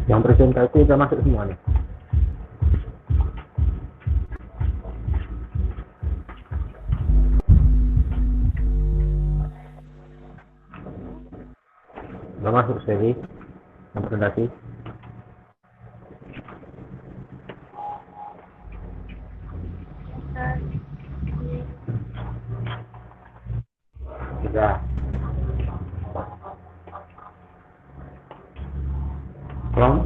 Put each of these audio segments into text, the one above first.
Yang presentasi udah masuk semua nih. Udah masuk seri yang presentasi. Sudah. Tolong.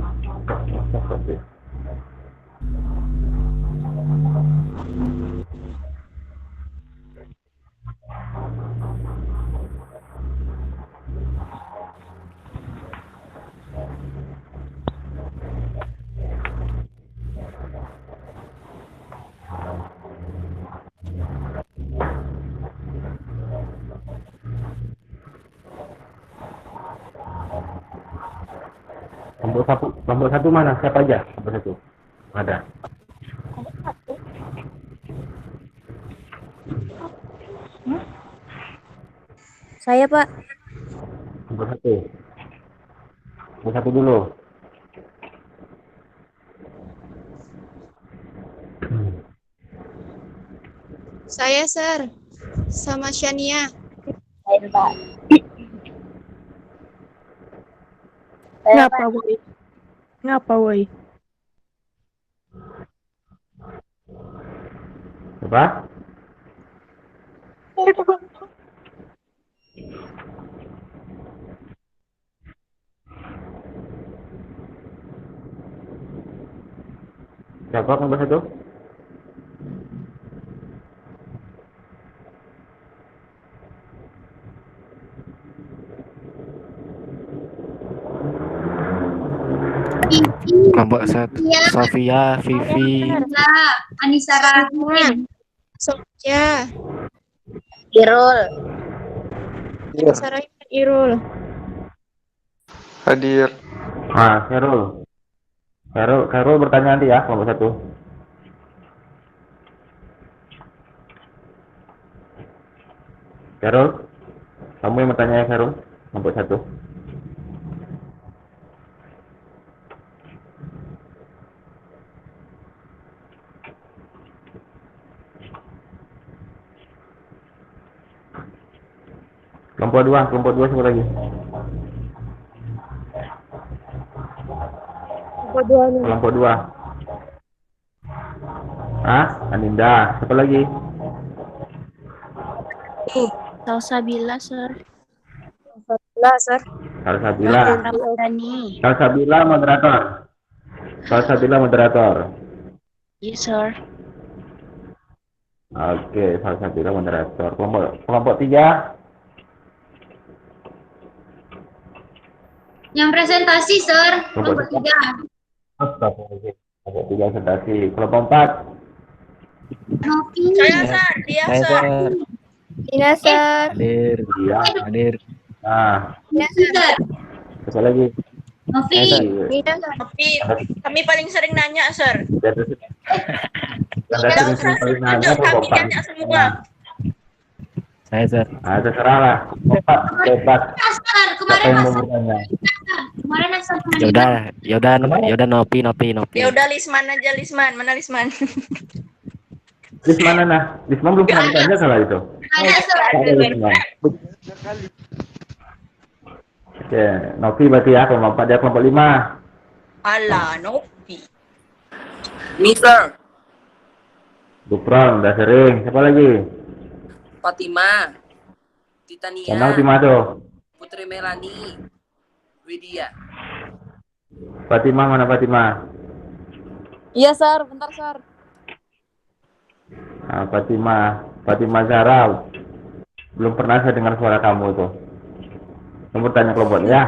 Kelompok satu mana? Siapa aja? Kelompok satu. Ada. Saya, Pak. Kelompok satu. Kelompok satu dulu. Saya, Sir. Sama Shania. Saya, Pak. Ngapa, woi? Ngapa, woi? Apa? Siapa kelompok satu? Kelompok satu. Sofia, Vivi, Anissa Rahman. Sofia. Irul. Sarah Irul. Hadir. Ah, Khairul bertanya nanti ya, kelompok satu. Khairul, kamu yang bertanya ya, Khairul, kelompok satu. Kelompok dua siapa lagi? Kelompok dua. Ah, Aninda. Siapa lagi? Salsabila, Sir. Sir. Salsabila. Ramadhani. Salsabila moderator. Yes, Sir. Oke, Salsabila moderator. Kelompok tiga. Yang presentasi, Sir. Kelompok tiga. Kelompok tiga presentasi. Kelompok empat. Novi. Saya, Sir. Dia, saya Sir. Sir. Ina, Sir. Hadir, Iya. hadir. Nah, Sir. siapa lagi? Novi. Ina, Sir. Kami paling sering nanya, Sir. Ada sering paling nanya Kami kelompok empat. nanya semua. Saya Sir. Ah, terserah lah. Empat bebas. Sir, Siapa kemarin yang mau Sir. bertanya? Kemarin Sir. Yaudah, Nopi. Ya udah Lisman aja, Lisman. Mana Lisman? Lisman mana? Lisman belum pernah ditanya salah itu. Ada, Sir. Ada Lisman. Oke, Novi berarti ya, kelompok empat, dia kelompok lima. Alah, Novi. Mister Gupron, udah sering. Siapa lagi? Fatima, Kenal Titania, Fatima tuh. Putri Melani, Widya. Fatima mana Fatima? Iya, Sir. Bentar, Sir. Nah, Fatima Zahra. Belum pernah saya dengar suara kamu tuh. Kamu tanya kelompoknya ya.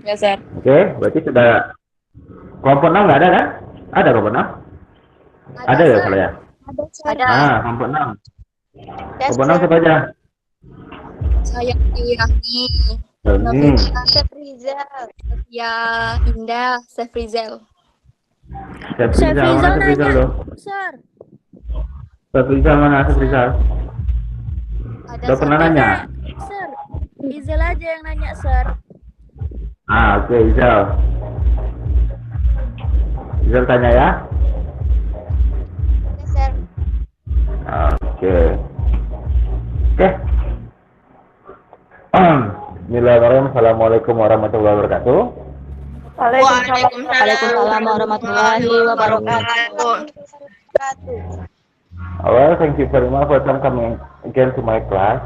Ya, Sir. Oke, berarti sudah kelompok 6 nggak ada kan? Ada kelompok 6? Ada ya salah ya? Ada. Ah, kelompok 6. Kelompok 6 siapa aja? Saya Irani. Hmm. Sefrizal. Ya, Indah. Sefrizal. Sefrizal mana Sefrizal loh? Sir. Sefrizal mana Sefrizal? Ada Udah pernah nanya? Sir. Izel aja yang nanya, Sir. Oke, Izal. Izal tanya ya. Oke, sir. Oke. Oke. Bismillahirrahmanirrahim. Assalamualaikum warahmatullahi wabarakatuh. Waalaikumsalam warahmatullahi wabarakatuh. Well, thank you very much for coming again to my class.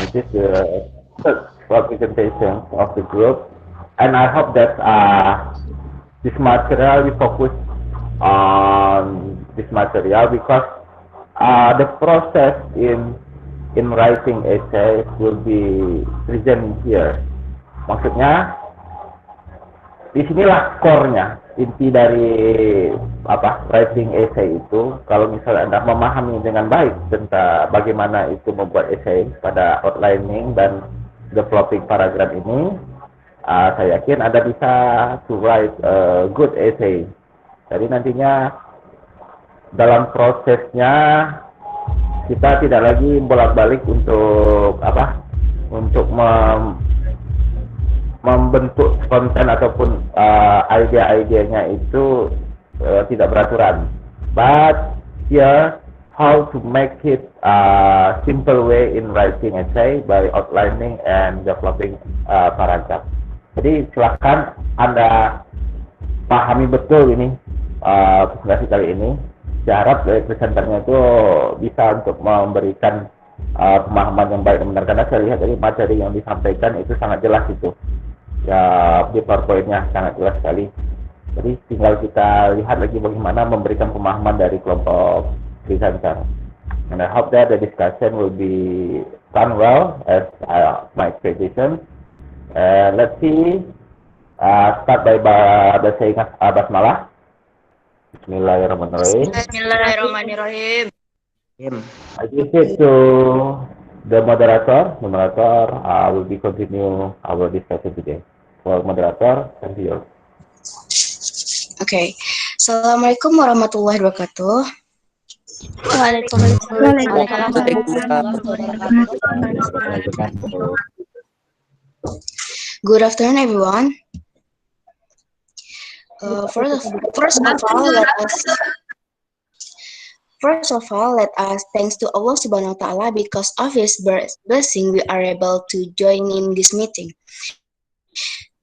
This is the third presentation of the group, and I hope that this material we focus on this material because the process in writing essay will be presented here. Maksudnya disinilah core-nya, inti dari writing essay itu. Kalau misalnya Anda memahami dengan baik tentang bagaimana itu membuat essay pada outlining dan developing paragraph ini, saya yakin Anda bisa to write a good essay. Jadi nantinya dalam prosesnya kita tidak lagi bolak-balik untuk membentuk konten ataupun ide-idenya itu tidak beraturan. But here how to make it simple way in writing essay by outlining and developing paragraph. Jadi silakan Anda pahami betul ini presentasi kali ini. Saya harap dari presenternya itu bisa untuk memberikan pemahaman yang baik dan benar, karena saya lihat dari materi yang disampaikan itu sangat jelas itu. Ya, di PowerPoint-nya sangat jelas sekali. Jadi tinggal kita lihat lagi bagaimana memberikan pemahaman dari kelompok presenter. And I hope that the discussion will be done well as my expectation. Let's see. Start by saying basmalah. Bismillahirrahmanirrahim. Bismillahirrahmanirrahim. I give it to the moderator. The moderator will be continue our discussion today. For moderator, thank you. Oke. Assalamualaikum warahmatullahi wabarakatuh. Good afternoon, everyone. First of all, let us thanks to Allah Subhanahu wa Taala because of His blessing we are able to join in this meeting.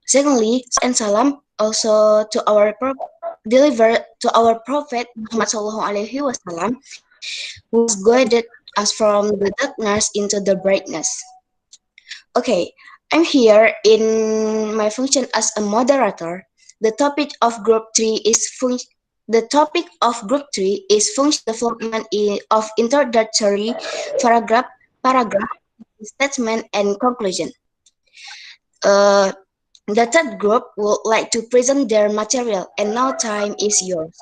Secondly, and salam also to our Prophet Muhammad Sallallahu Alaihi Wasallam, who guided us from the darkness into the brightness. Okay, I'm here in my function as a moderator. The topic of Group 3 is function development of introductory paragraph, statement, and conclusion. The third group would like to present their material, and now time is yours.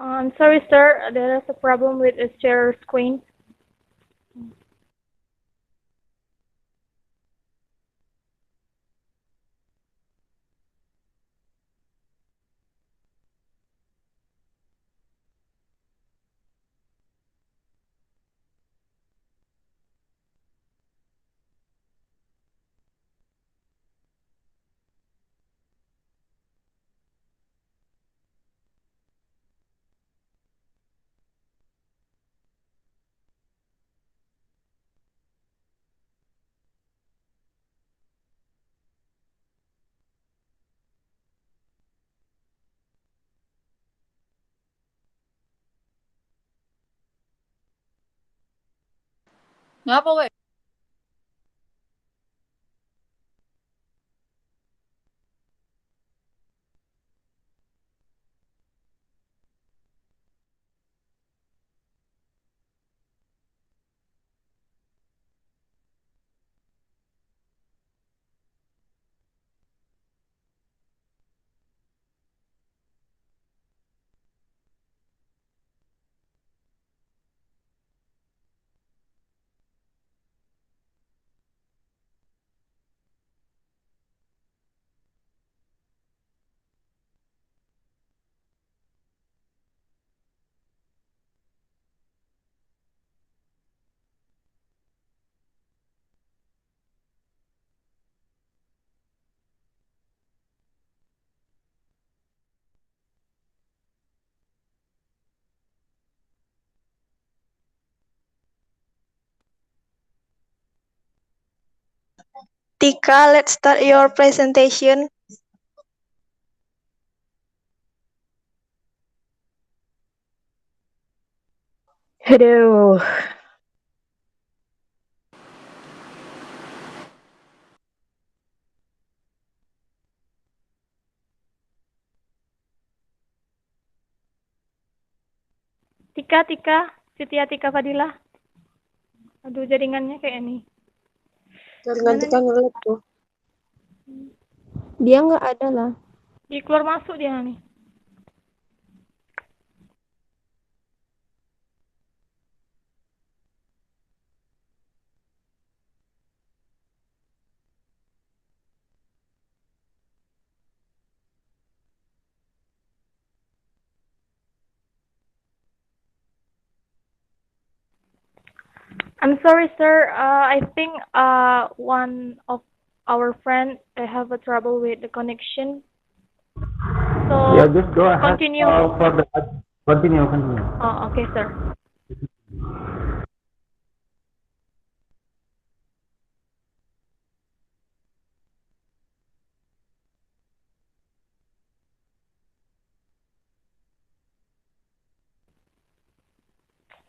I'm sorry, sir. There is a problem with the share screen. Ngapa, weh? Tika, let's start your presentation. Aduh. Tika, Siti Atika Fadilah. Aduh, jaringannya kayak ini. Jaringan Tika ngelag tuh. Dia nggak ada lah. Di keluar masuk dia nih. I'm sorry, sir. I think one of our friends have a trouble with the connection. So Yeah, just go ahead. continue. Continue. Oh, okay, sir.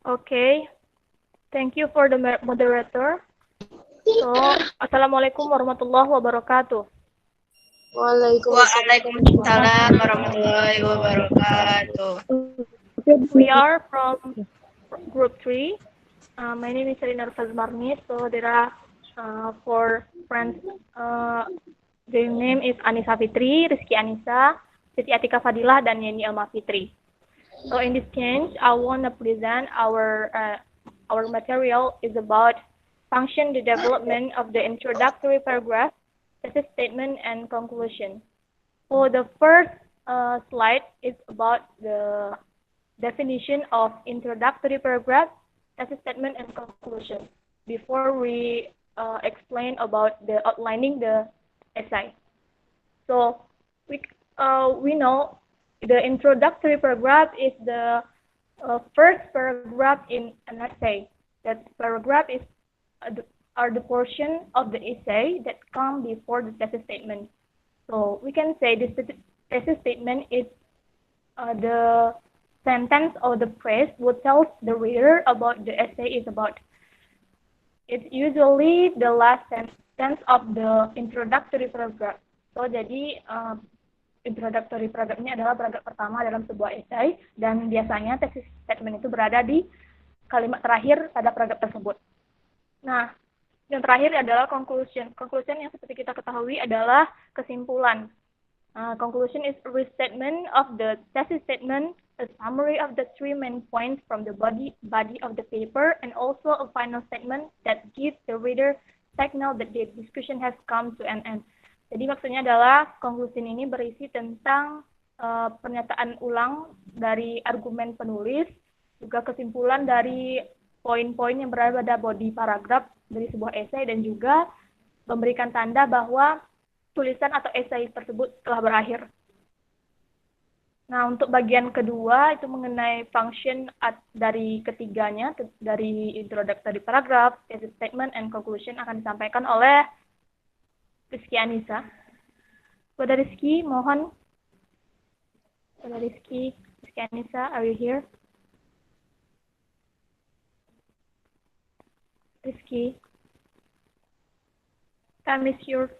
Okay. Thank you for the moderator. So, Assalamualaikum warahmatullahi wabarakatuh. Waalaikumsalam warahmatullahi wabarakatuh. We are from group 3. My name is Serina Fazmarni. So, there are 4 friends. Their name is Anissa Fitri, Rizky Anissa, Siti Atika Fadilah, dan Yeni Elma Fitri. So, in this change, I want to present our material is about function, the development of the introductory paragraph, thesis statement, and conclusion. So the first slide is about the definition of introductory paragraph, thesis statement, and conclusion. Before we explain about the outlining the essay. So we know the introductory paragraph is the first paragraph in an essay. That paragraph is are the portion of the essay that come before the thesis statement. So we can say this thesis statement is the sentence or the phrase what tells the reader about the essay is about. It's usually the last sentence of the introductory paragraph. So jadi introductory paragraph ini adalah paragraf pertama dalam sebuah essay dan biasanya thesis statement itu berada di kalimat terakhir pada paragraf tersebut. Nah, yang terakhir adalah conclusion. Conclusion yang seperti kita ketahui adalah kesimpulan. Conclusion is a restatement of the thesis statement, a summary of the 3 main points from the body of the paper, and also a final statement that gives the reader signal that the discussion has come to an end. Jadi maksudnya adalah conclusion ini berisi tentang pernyataan ulang dari argumen penulis, juga kesimpulan dari poin-poin yang berada pada body paragraf dari sebuah esai, dan juga memberikan tanda bahwa tulisan atau esai tersebut telah berakhir. Nah, untuk bagian kedua itu mengenai function dari ketiganya, dari introductory paragraph, thesis statement, and conclusion akan disampaikan oleh Rizky Anissa. Kepada Rizky, mohon. Kepada Rizky Anissa, are you here? Rizky. Time is yours.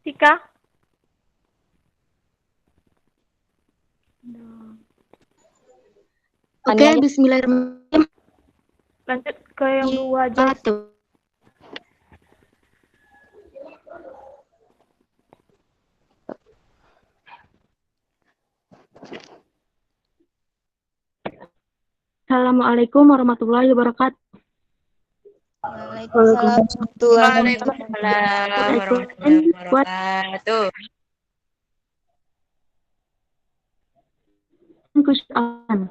Tika. Oke, bismillahirrahmanirrahim. Lanjut ke yang dua aja. Assalamualaikum warahmatullahi wabarakatuh. Waalaikumsalam warahmatullahi Waalaikumsalam warahmatullahi wabarakatuh. Question.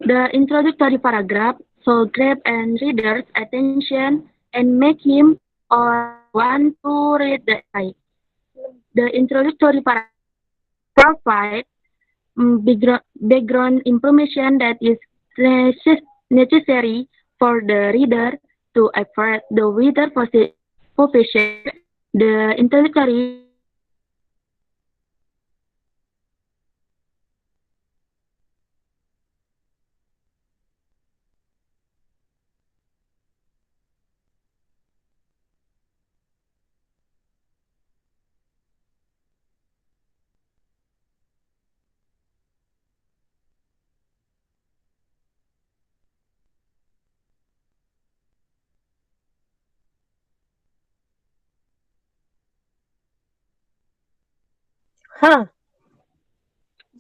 The introductory paragraph should grab and reader's attention and make him or want to read the essay. The introductory paragraph provides background information that is necessary for the reader to affect the reader position. The introductory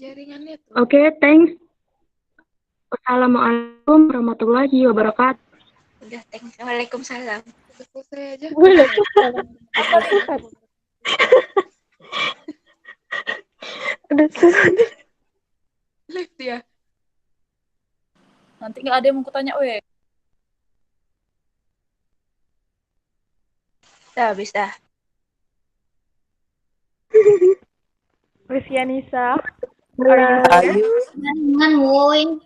Jaringannya tuh. Okay, thanks. Assalamualaikum warahmatullahi wabarakatuh. Udah, thanks. Waalaikumsalam. Selesai aja. Udah selesai. Live dia. Nanti nggak ada yang mau kutanya, weh. Dah, habis dah. Rizkianisa. Jangan, woi.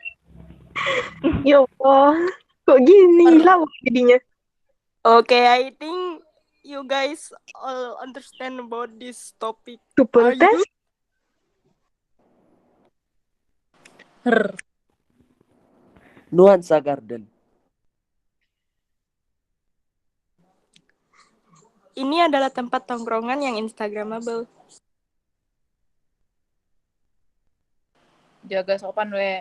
Ya Allah, kok gini lah jadinya. Okay, I think you guys all understand about this topic. Super test. Nuansa Garden. Ini adalah tempat tongkrongan yang instagramable. Jaga sopan, weh.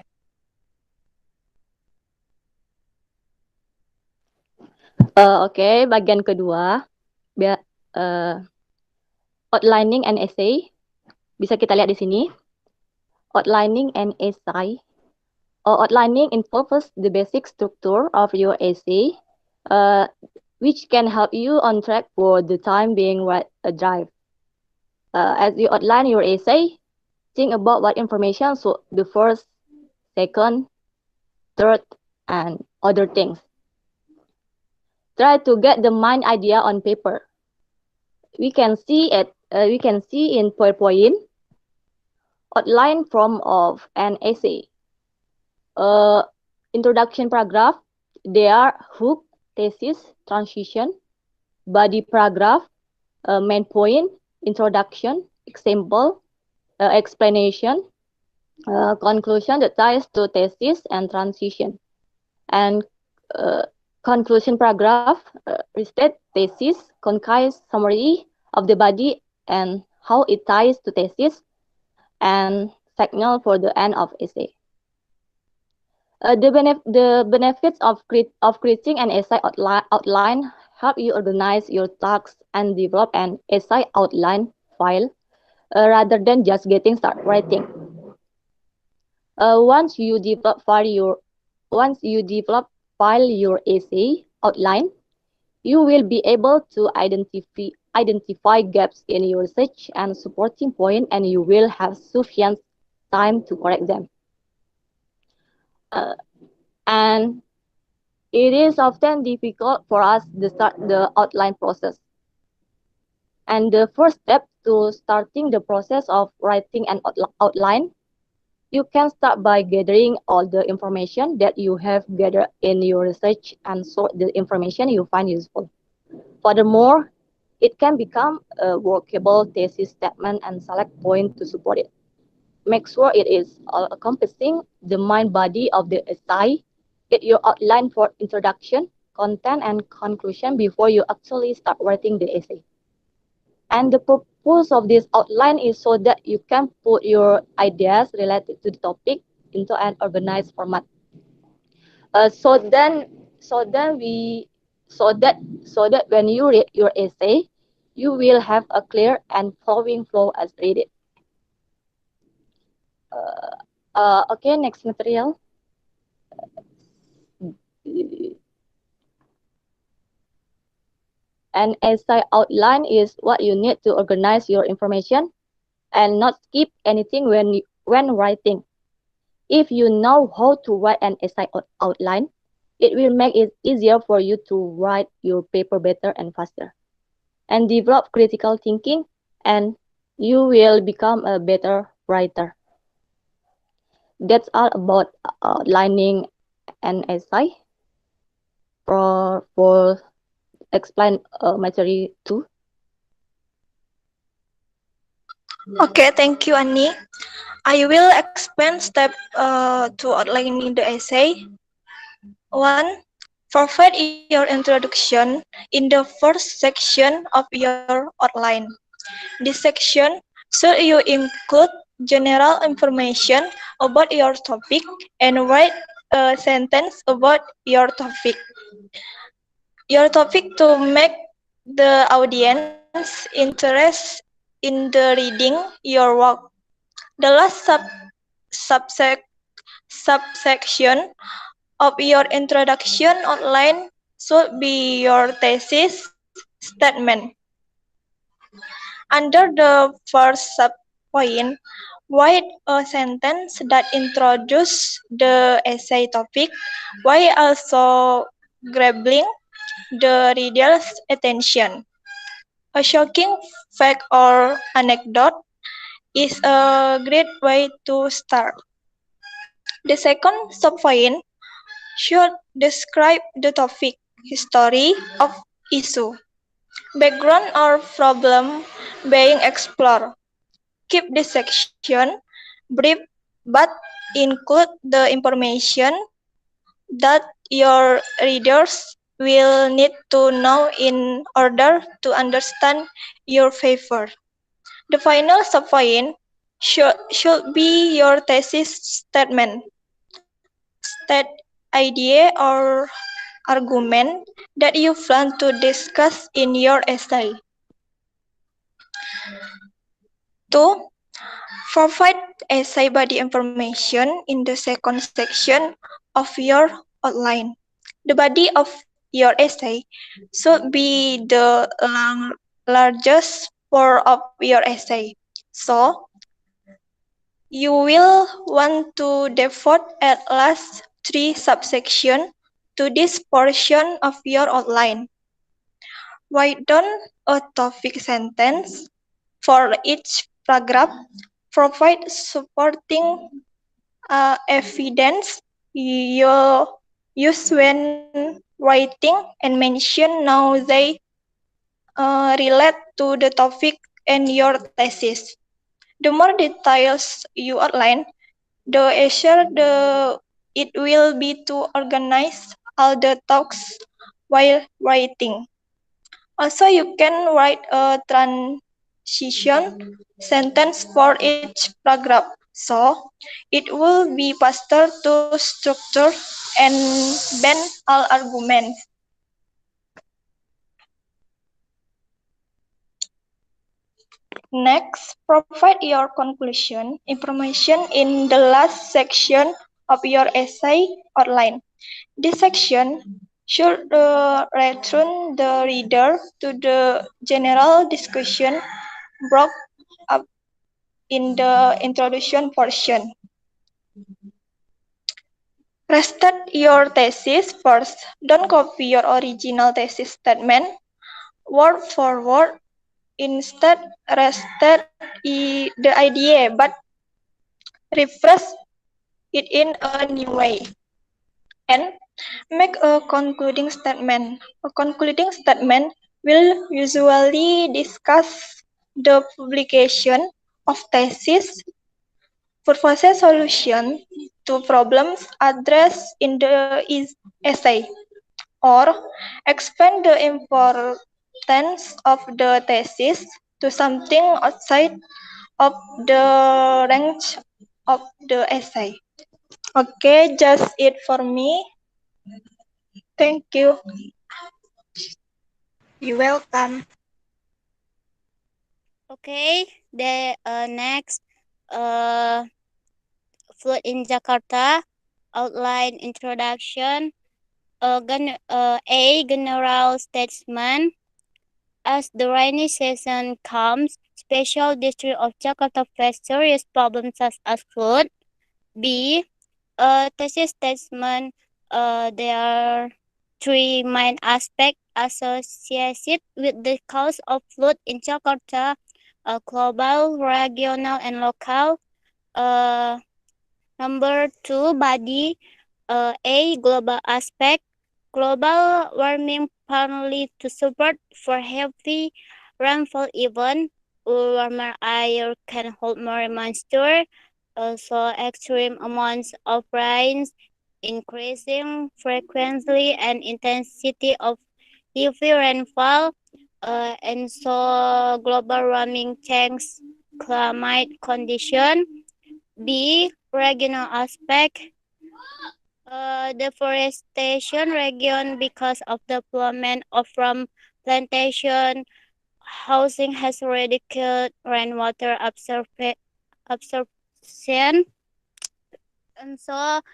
Oke, bagian kedua, outlining and essay. Bisa kita lihat di sini. Outlining and essay. Outlining involves the basic structure of your essay, which can help you on track for the time being drive. As you outline your essay, think about what information should the first, second, third, and other things. Try to get the main idea on paper. We can see in PowerPoint outline form of an essay. Introduction paragraph, they are hook, thesis, transition, body paragraph, main point, introduction, example, explanation, conclusion that ties to thesis and transition, and conclusion paragraph restate thesis, concise summary of the body and how it ties to thesis, and signal for the end of essay. The benefits of creating an essay outline help you organize your tasks and develop an essay outline file rather than just getting started writing. Once you develop file your essay outline, you will be able to identify gaps in your research and supporting point, and you will have sufficient time to correct them. And it is often difficult for us to start the outline process. And the first step to starting the process of writing an outline, you can start by gathering all the information that you have gathered in your research and sort the information you find useful. Furthermore, It can become a workable thesis statement and select points to support it. Make sure it is encompassing the main body of the essay. Get your outline for introduction, content, and conclusion before you actually start writing the essay. And the purpose of this outline is so that you can put your ideas related to the topic into an organized format. So that when you read your essay, you will have a clear and flowing flow as read it. Okay, next material. An essay outline is what you need to organize your information and not skip anything when writing. If you know how to write an essay outline, it will make it easier for you to write your paper better and faster, and develop critical thinking, and you will become a better writer. That's all about outlining an essay. For explain material 2. Okay, thank you, Annie. I will explain step to outlining the essay. 1. Provide your introduction in the first section of your outline. This section should you include general information about your topic and write a sentence about your topic. Your topic to make the audience interested in the reading your work. The last subsection of your introduction outline should be your thesis statement. Under the first subpoint, write a sentence that introduces the essay topic while also grabbing the reader's attention. A shocking fact or anecdote is a great way to start. The second subpoint should describe the topic, history of issue, background or problem being explored. Keep this section brief but include the information that your readers will need to know in order to understand your paper. The final subpoint should be your thesis statement. State idea or argument that you plan to discuss in your essay. 2. Provide essay body information in the second section of your outline. The body of your essay should be the largest part of your essay. So, you will want to devote at least 3 subsections to this portion of your outline. Write down a topic sentence for each paragraph. Provide supporting evidence you use when writing and mention how they relate to the topic and your thesis. The more details you outline, the easier it will be to organize all the thoughts while writing. Also, you can write a transition sentence for each paragraph, so it will be faster to structure and bend all arguments. Next, provide your conclusion information in the last section of your essay outline. This section should return the reader to the general discussion brought up in the introduction portion. Restate your thesis first. Don't copy your original thesis statement word for word. Instead, restate the idea, but rephrase it in a new way. And make a concluding statement. A concluding statement will usually discuss the publication of thesis, propose solution to problems addressed in the essay, or expand the importance of the thesis to something outside of the range of the essay. Okay, just it for me. Thank you. You're welcome. Okay, the next flood in Jakarta outline introduction. A general statement. As the rainy season comes, special district of Jakarta face serious problems such as flood. B. Thesis statement. There are three main aspects associated with the cause of flood in Jakarta: global, regional, and local. Number two, body. A. Global aspect. Global warming partly to support for heavy rainfall event. Warmer air can hold more moisture, so extreme amounts of rains, increasing frequency and intensity of heavy rainfall, and so global warming changes climate condition. B. Regional aspect. Deforestation region because of development of from plantation housing has reduced rainwater absorption, and so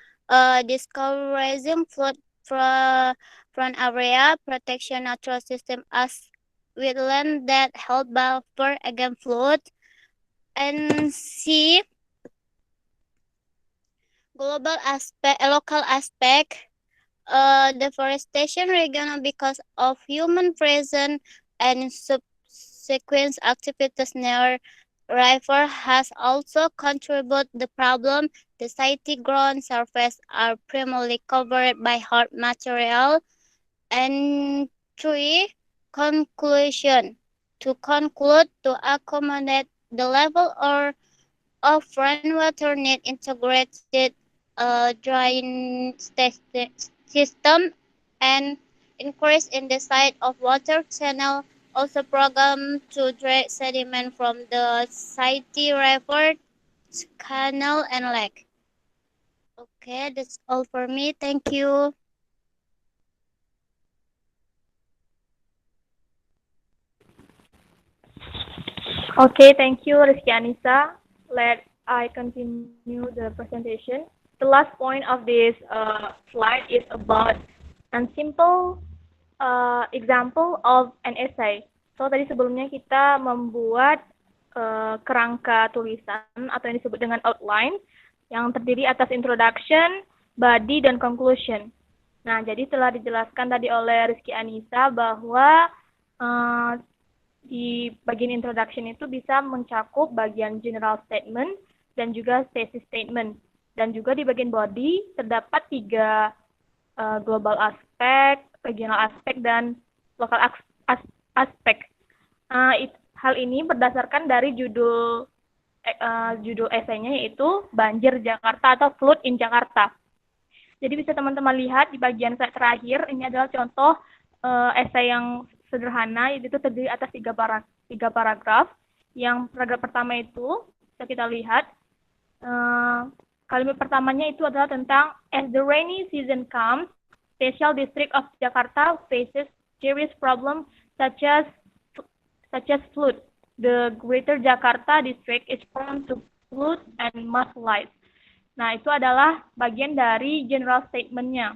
discouraging flood from area protection natural system as wetland that help buffer against flood. And C, global aspect, local aspect. Deforestation regional because of human presence and subsequent activities near river has also contributed the problem. The city ground surface are primarily covered by hard material. And three, conclusion. To conclude, to accommodate the level or of rainwater need integrated drain system and increase in the size of water channel. Also program to direct sediment from the city river, canal, and lake. Okay, that's all for me. Thank you. Okay, thank you, Rizky Anissa. Let I continue the presentation. The last point of this slide is about a simple example of an essay. So tadi sebelumnya kita membuat kerangka tulisan atau yang disebut dengan outline yang terdiri atas introduction, body, dan conclusion. Nah, jadi telah dijelaskan tadi oleh Rizky Anissa bahwa di bagian introduction itu bisa mencakup bagian general statement dan juga thesis statement. Dan juga di bagian body terdapat 3 global aspek, regional aspek, dan lokal aspek. Hal ini berdasarkan dari judul esainya yaitu Banjir Jakarta atau Flood in Jakarta. Jadi bisa teman-teman lihat di bagian terakhir, ini adalah contoh esai yang sederhana, itu terdiri atas 3 paragraf. Yang paragraf pertama itu bisa kita lihat, kalimat pertamanya itu adalah tentang as the rainy season comes, Special District of Jakarta faces serious problems such as flood. The Greater Jakarta District is prone to flood and mudslides. Nah, itu adalah bagian dari general statement-nya.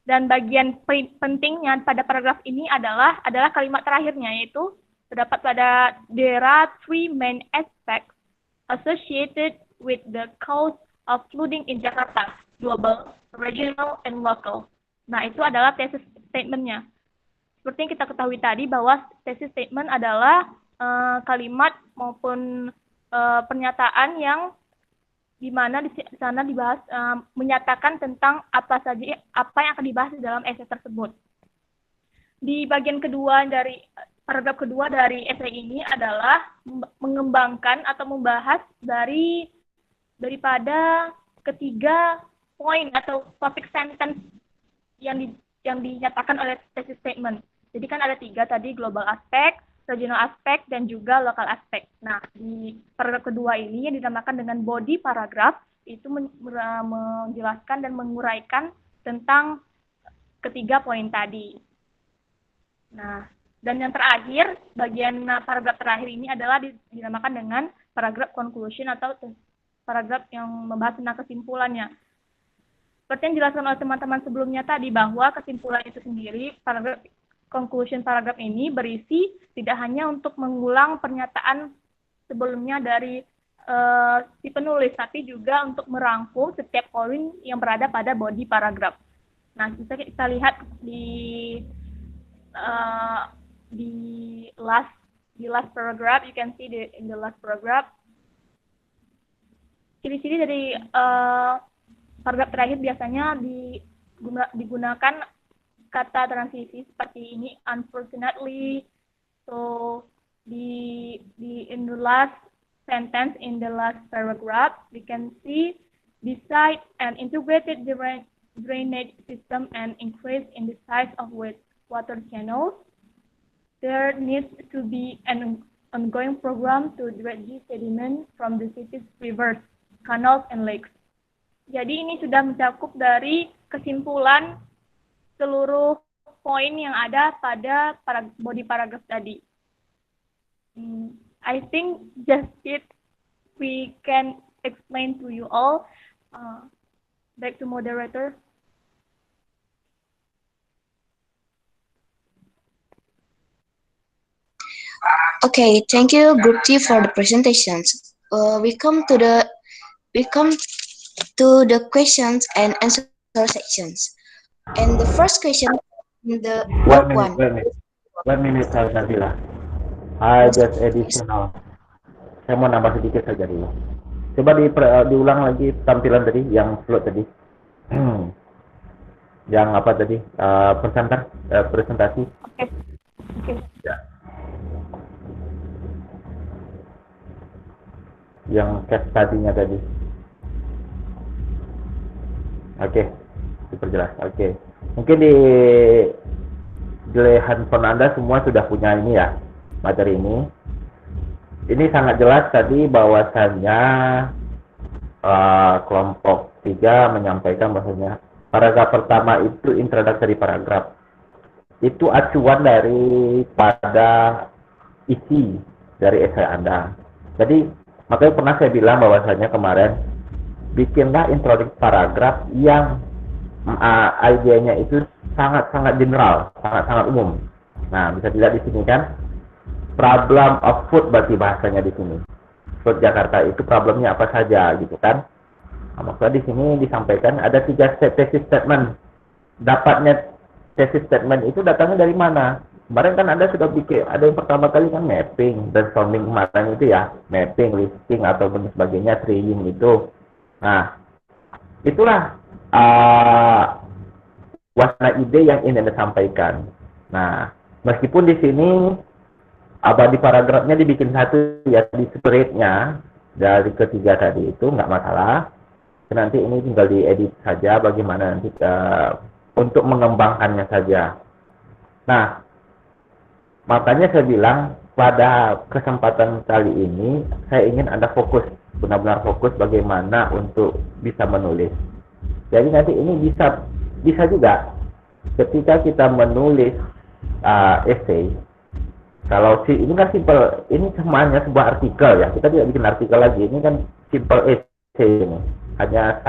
Dan bagian pentingnya pada paragraf ini adalah kalimat terakhirnya, yaitu terdapat pada there are 3 main aspects associated with the cause of flooding in Jakarta, global, regional, and local. Nah, itu adalah thesis statement-nya. Seperti yang kita ketahui tadi bahwa thesis statement adalah kalimat maupun pernyataan yang di mana di sana dibahas menyatakan tentang apa yang akan dibahas di dalam esai tersebut. di bagian kedua dari paragraf kedua dari esai ini adalah mengembangkan atau membahas daripada ketiga poin atau topik sentence yang dinyatakan oleh thesis statement. Jadi kan ada 3 tadi, global aspek, regional aspek, dan juga lokal aspek. Nah, di paragraf kedua ini yang dinamakan dengan body paragraph itu menjelaskan dan menguraikan tentang ketiga poin tadi. Nah, dan yang terakhir, bagian paragraf terakhir ini adalah dinamakan dengan paragraf conclusion atau paragraf yang membahas tentang kesimpulannya. Seperti yang dijelaskan oleh teman-teman sebelumnya tadi, bahwa kesimpulan itu sendiri, paragraf conclusion paragraf ini berisi tidak hanya untuk mengulang pernyataan sebelumnya dari si penulis, tapi juga untuk merangkum setiap poin yang berada pada body paragraf. Nah, kita lihat di last paragraph, you can see in the last paragraph. Ciri-ciri dari paragraf terakhir biasanya digunakan kata transisi seperti ini, unfortunately. So in the last sentence in the last paragraph, we can see beside an integrated drainage system and increase in the size of water channels, there needs to be an ongoing program to dredge sediment from the city's rivers, canals, and lakes. Jadi ini sudah mencakup dari kesimpulan seluruh poin yang ada pada body paragraph tadi. I think just it we can explain to you all. Back to moderator. Okay, thank you, Group T, for the presentations. We come to the questions and answer sections. And the first question, the group 1. 1 minute, Nabila. I just additional. Saya mau nambah sedikit saja dulu. Coba diulang lagi tampilan tadi, yang float tadi. Yang apa tadi? Presentasi. Oke. Ya. Yang case tadinya tadi. Oke. Diperjelas. Oke. Mungkin di handphone Anda semua sudah punya ini ya, materi ini. Ini sangat jelas tadi bahwasannya kelompok 3 menyampaikan bahwasanya paragraf pertama itu introductory paragraf. Itu acuan daripada isi dari esai Anda. Jadi makanya pernah saya bilang bahwasanya kemarin bikinlah introductory paragraf yang idenya itu sangat-sangat general, sangat-sangat umum. Nah, bisa dilihat di sini kan, problem of food berarti bahasanya di sini. Food Jakarta itu problemnya apa saja gitu kan? Nah, maksudnya di sini disampaikan ada 3 thesis statement. Dapatnya thesis statement itu datangnya dari mana? Kemarin kan Anda sudah bikin, ada yang pertama kali kan mapping, brainstorming kemarin itu ya, mapping, listing atau sebagainya, training itu. Nah, itulah warna ide yang ingin Anda sampaikan. Nah, meskipun di sini di paragrafnya dibikin satu ya, di spiritnya dari ketiga tadi itu nggak masalah. Nanti ini tinggal diedit saja bagaimana nanti untuk mengembangkannya saja. Nah, makanya saya bilang pada kesempatan kali ini saya ingin Anda fokus, benar-benar fokus bagaimana untuk bisa menulis. Jadi nanti ini bisa juga ketika kita menulis essay. Kalau ini kan simple, ini semuanya sebuah artikel ya. Kita tidak bikin artikel lagi. Ini kan simple essay ini. Hanya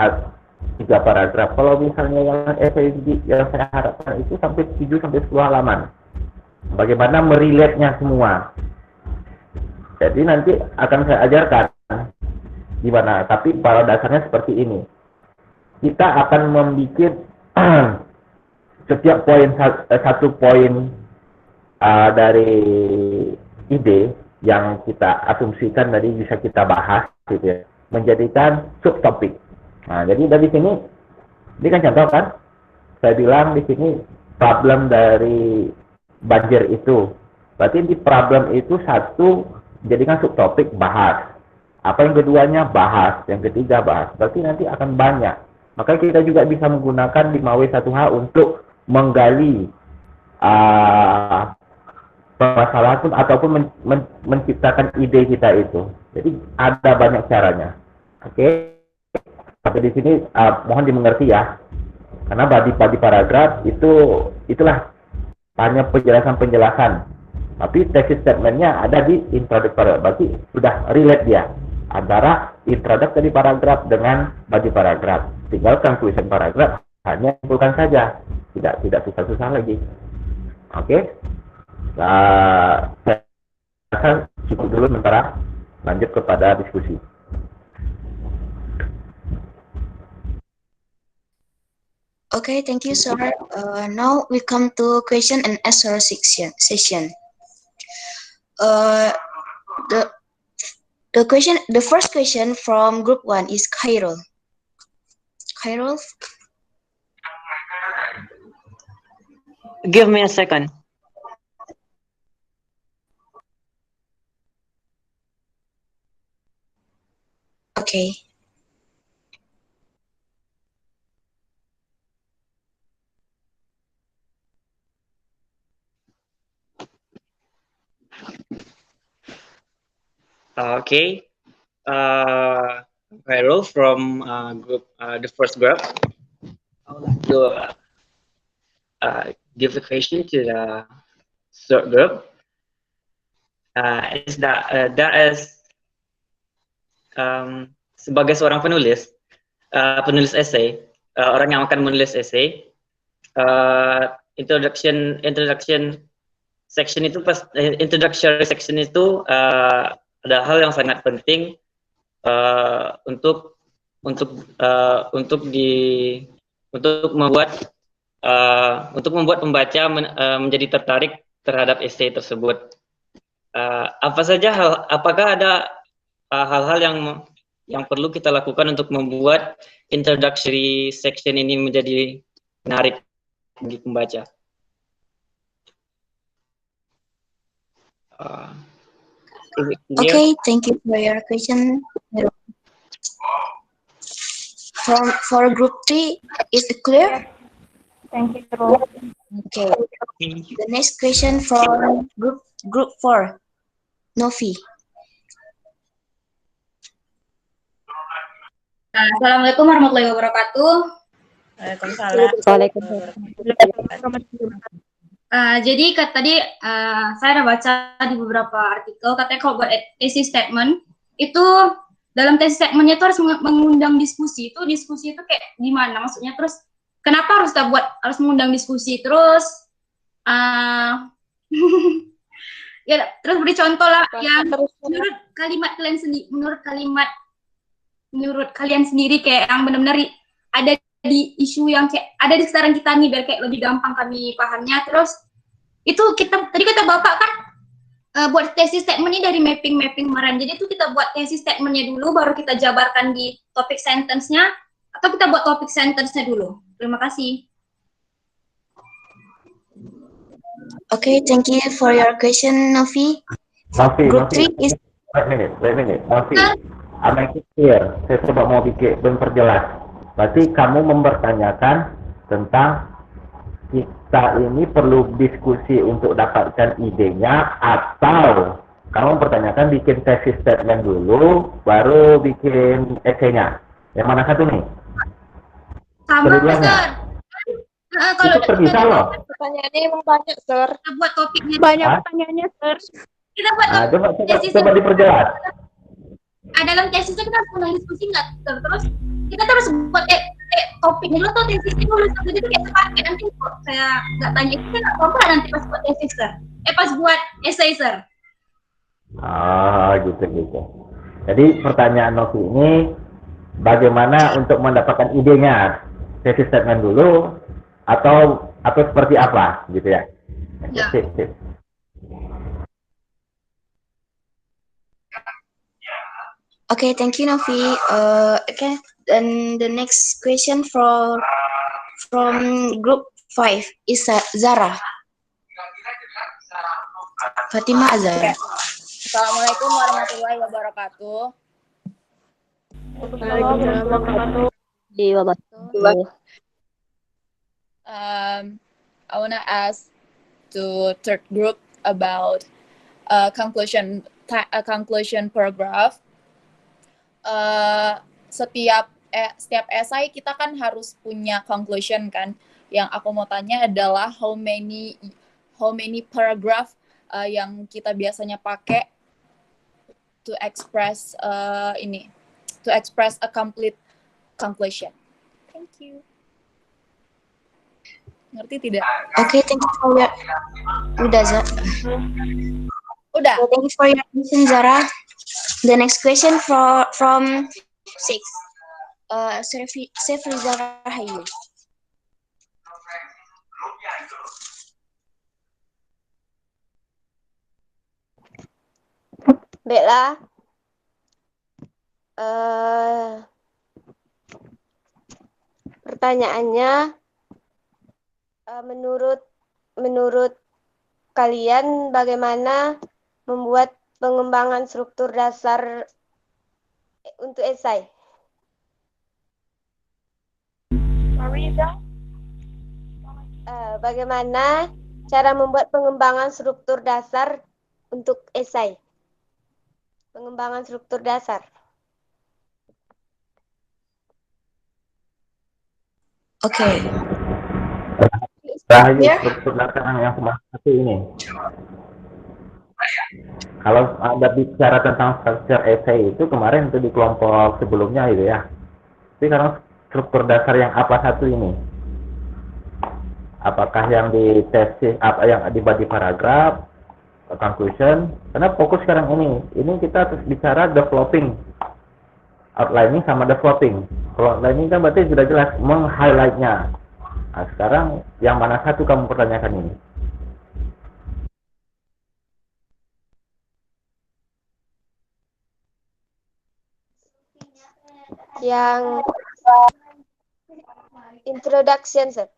3 paragraf. Kalau misalnya yang essay yang saya harapkan itu sampai 7 sampai 10 halaman. Bagaimana merelate-nya semua. Jadi nanti akan saya ajarkan gimana. Tapi pada dasarnya seperti ini. Kita akan membuat setiap poin satu poin dari ide yang kita asumsikan tadi bisa kita bahas gitu ya, menjadikan subtopik. Nah, jadi dari sini ini kan contoh kan, saya bilang di sini problem dari banjir itu. Berarti di problem itu satu jadikan subtopik bahas. Apa yang keduanya bahas, yang ketiga bahas. Berarti nanti akan banyak. Maka kita juga bisa menggunakan 5W1H untuk menggali permasalahan ataupun menciptakan ide kita itu. Jadi ada banyak caranya. Oke. Tapi di sini mohon dimengerti ya. Karena body paragraf itulah hanya penjelasan-penjelasan. Tapi tesis statementnya ada di introductory. Berarti sudah relate dia antara introductory paragraf dengan body paragraf. Tinggal conclusion paragraf hanya simpulkan saja. Tidak susah-susah lagi. Oke. Saya rasa cukup dulu sementara. Lanjut kepada diskusi. Okay, thank you, sir. Now we come to question and answer session. The first question from group 1 is Khairul. Khairul? Give me a second. Okay. Okay. Khairul from group the first group. I would like to give the question to the third group. Is that sebagai seorang penulis esai, orang yang akan menulis esai, introduction section itu introductory section itu ada hal yang sangat penting untuk membuat pembaca menjadi tertarik terhadap esai tersebut. Apakah ada hal-hal yang perlu kita lakukan untuk membuat introductory section ini menjadi menarik bagi pembaca? Okay, thank you for your question. For group 3, is it clear? Thank you. Okay. The next question from group 4, Novi. Assalamualaikum warahmatullahi wabarakatuh. Jadi tadi saya ada baca di beberapa artikel katanya kalau buat thesis statement itu dalam thesis statementnya itu harus mengundang diskusi. Diskusi itu kayak gimana maksudnya, terus kenapa harus mengundang diskusi, terus ya terus beri contoh lah yang menurut kalian sendiri kayak yang benar-benar ada di isu yang kayak ada di sekitaran kita nih biar kayak lebih gampang kami pahamnya. Terus itu tadi kata Bapak kan buat thesis statement-nya dari mapping kemarin. Jadi itu kita buat thesis statement-nya dulu baru kita jabarkan di topik sentence-nya, atau kita buat topik sentence-nya dulu. Terima kasih. Okay, thank you for your question, Novi. Group 3 is... Wait a minute. Novi, I make it clear. Saya coba mau memperjelas. Berarti kamu mempertanyakan tentang kita ini perlu diskusi untuk dapatkan idenya, atau kamu mempertanyakan bikin thesis statement dulu, baru bikin esainya. Yang mana satu nih? Sama, Sir. Kalau itu bisa loh. Pertanyaannya emang banyak, Sir. Kita buat topiknya. Banyak pertanyaannya, Sir. Kita buat coba diperjelas. Dalam tesisnya kita harus diskusi nggak, Sir? Terus kita terus buat topiknya dulu atau tesisnya dulu, jadi itu kayak sepaket. Nanti kok saya nggak tanya itu kan apa nanti pas buat tesis, Sir. Pas buat essay, Sir. Gitu. Jadi pertanyaan Novi ini bagaimana untuk mendapatkan idenya, tesis statement dulu atau seperti apa gitu ya? Ya. Sip. Okay, thank you, Novi. Okay, then the next question from group 5 is Zara. Fatima Azhar. Assalamualaikum warahmatullahi wabarakatuh. I wanna ask to third group about conclusion paragraph. Setiap esai kita kan harus punya conclusion kan. Yang aku mau tanya adalah how many paragraph yang kita biasanya pakai to express a complete conclusion. Thank you. Ngerti tidak? Okay, thank you for your... Udah, Zara. Udah. So, thank you for your question, Zara. The next question from 6. Sefrizal Rahayu. Baiklah. Pertanyaannya, menurut kalian bagaimana membuat pengembangan struktur dasar untuk esai? Bagaimana cara membuat pengembangan struktur dasar untuk esai? Pengembangan struktur dasar. Oke. Struktur dasar yang satu ini. Kalau ada bicara tentang structure essay itu kemarin itu di kelompok sebelumnya itu ya. Tapi sekarang struktur dasar yang apa satu ini? Apakah yang di tesis, apa yang dibagi paragraf, conclusion? Karena fokus sekarang ini kita terus bicara developing, outlining sama developing. Kalau outlining kan berarti sudah jelas meng-highlight-nya. Nah, sekarang yang mana satu kamu pertanyakan ini? Yang introduction, sir.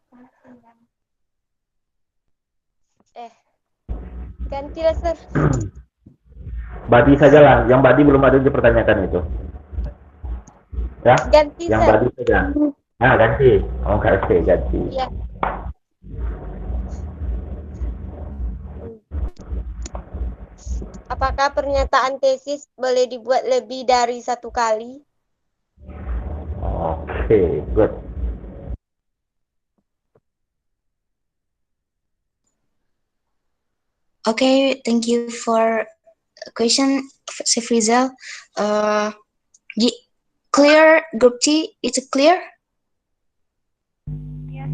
Gantilah, sir. Body saja lah, yang body belum ada dipertanyakan itu. Ya? Ganti, yang sir. body saja. Nah, ganti. Oh, ganti. Ya. Apakah pernyataan tesis boleh dibuat lebih dari satu kali? Oke, good. Okay, thank you for question, Sefrizal. Clear, group T, it's clear? Yes.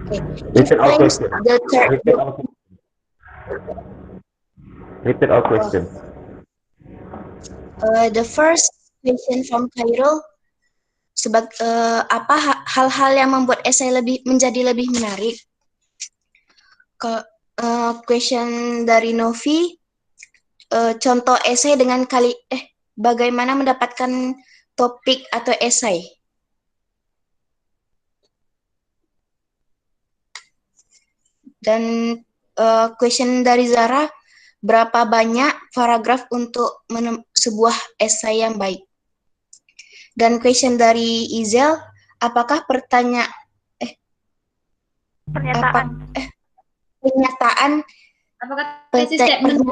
Okay. Repeat all questions. The third Repeat all questions. The first question from Khairul, apa hal-hal yang membuat esai menjadi lebih menarik? Question dari Novi, contoh esai dengan bagaimana mendapatkan topik atau esai? Dan question dari Zara, berapa banyak paragraf untuk sebuah esai yang baik? Dan question dari Izel, apakah pernyataan Apakah tesis statement?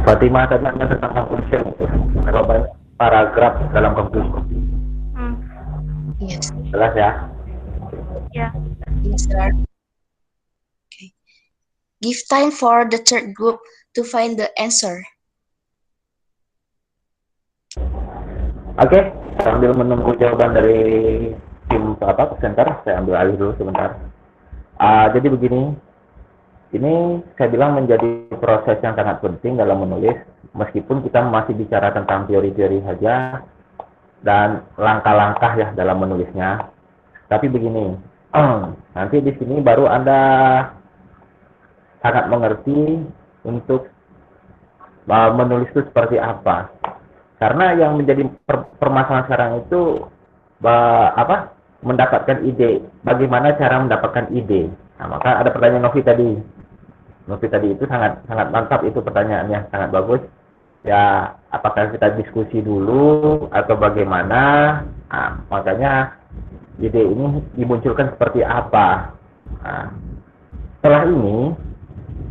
Fatima tanya tentang conclusion itu. Berapa banyak paragraf dalam conclusion? Yes. Jelas ya? Yeah. Yes, sir. Okay. Give time for the third group to find the answer. Oke, sambil menunggu jawaban dari tim presenter, saya ambil alih dulu sebentar. Jadi begini, ini saya bilang menjadi proses yang sangat penting dalam menulis, meskipun kita masih bicara tentang teori-teori saja dan langkah-langkah ya dalam menulisnya. Tapi begini, nanti di sini baru Anda sangat mengerti untuk menulis itu seperti apa. Karena yang menjadi permasalahan sekarang itu mendapatkan ide. Bagaimana cara mendapatkan ide? Nah, maka ada pertanyaan Novi tadi. Novi tadi itu sangat mantap, itu pertanyaannya sangat bagus. Ya, apakah kita diskusi dulu atau bagaimana? Nah, makanya ide ini dimunculkan seperti apa? Nah, setelah ini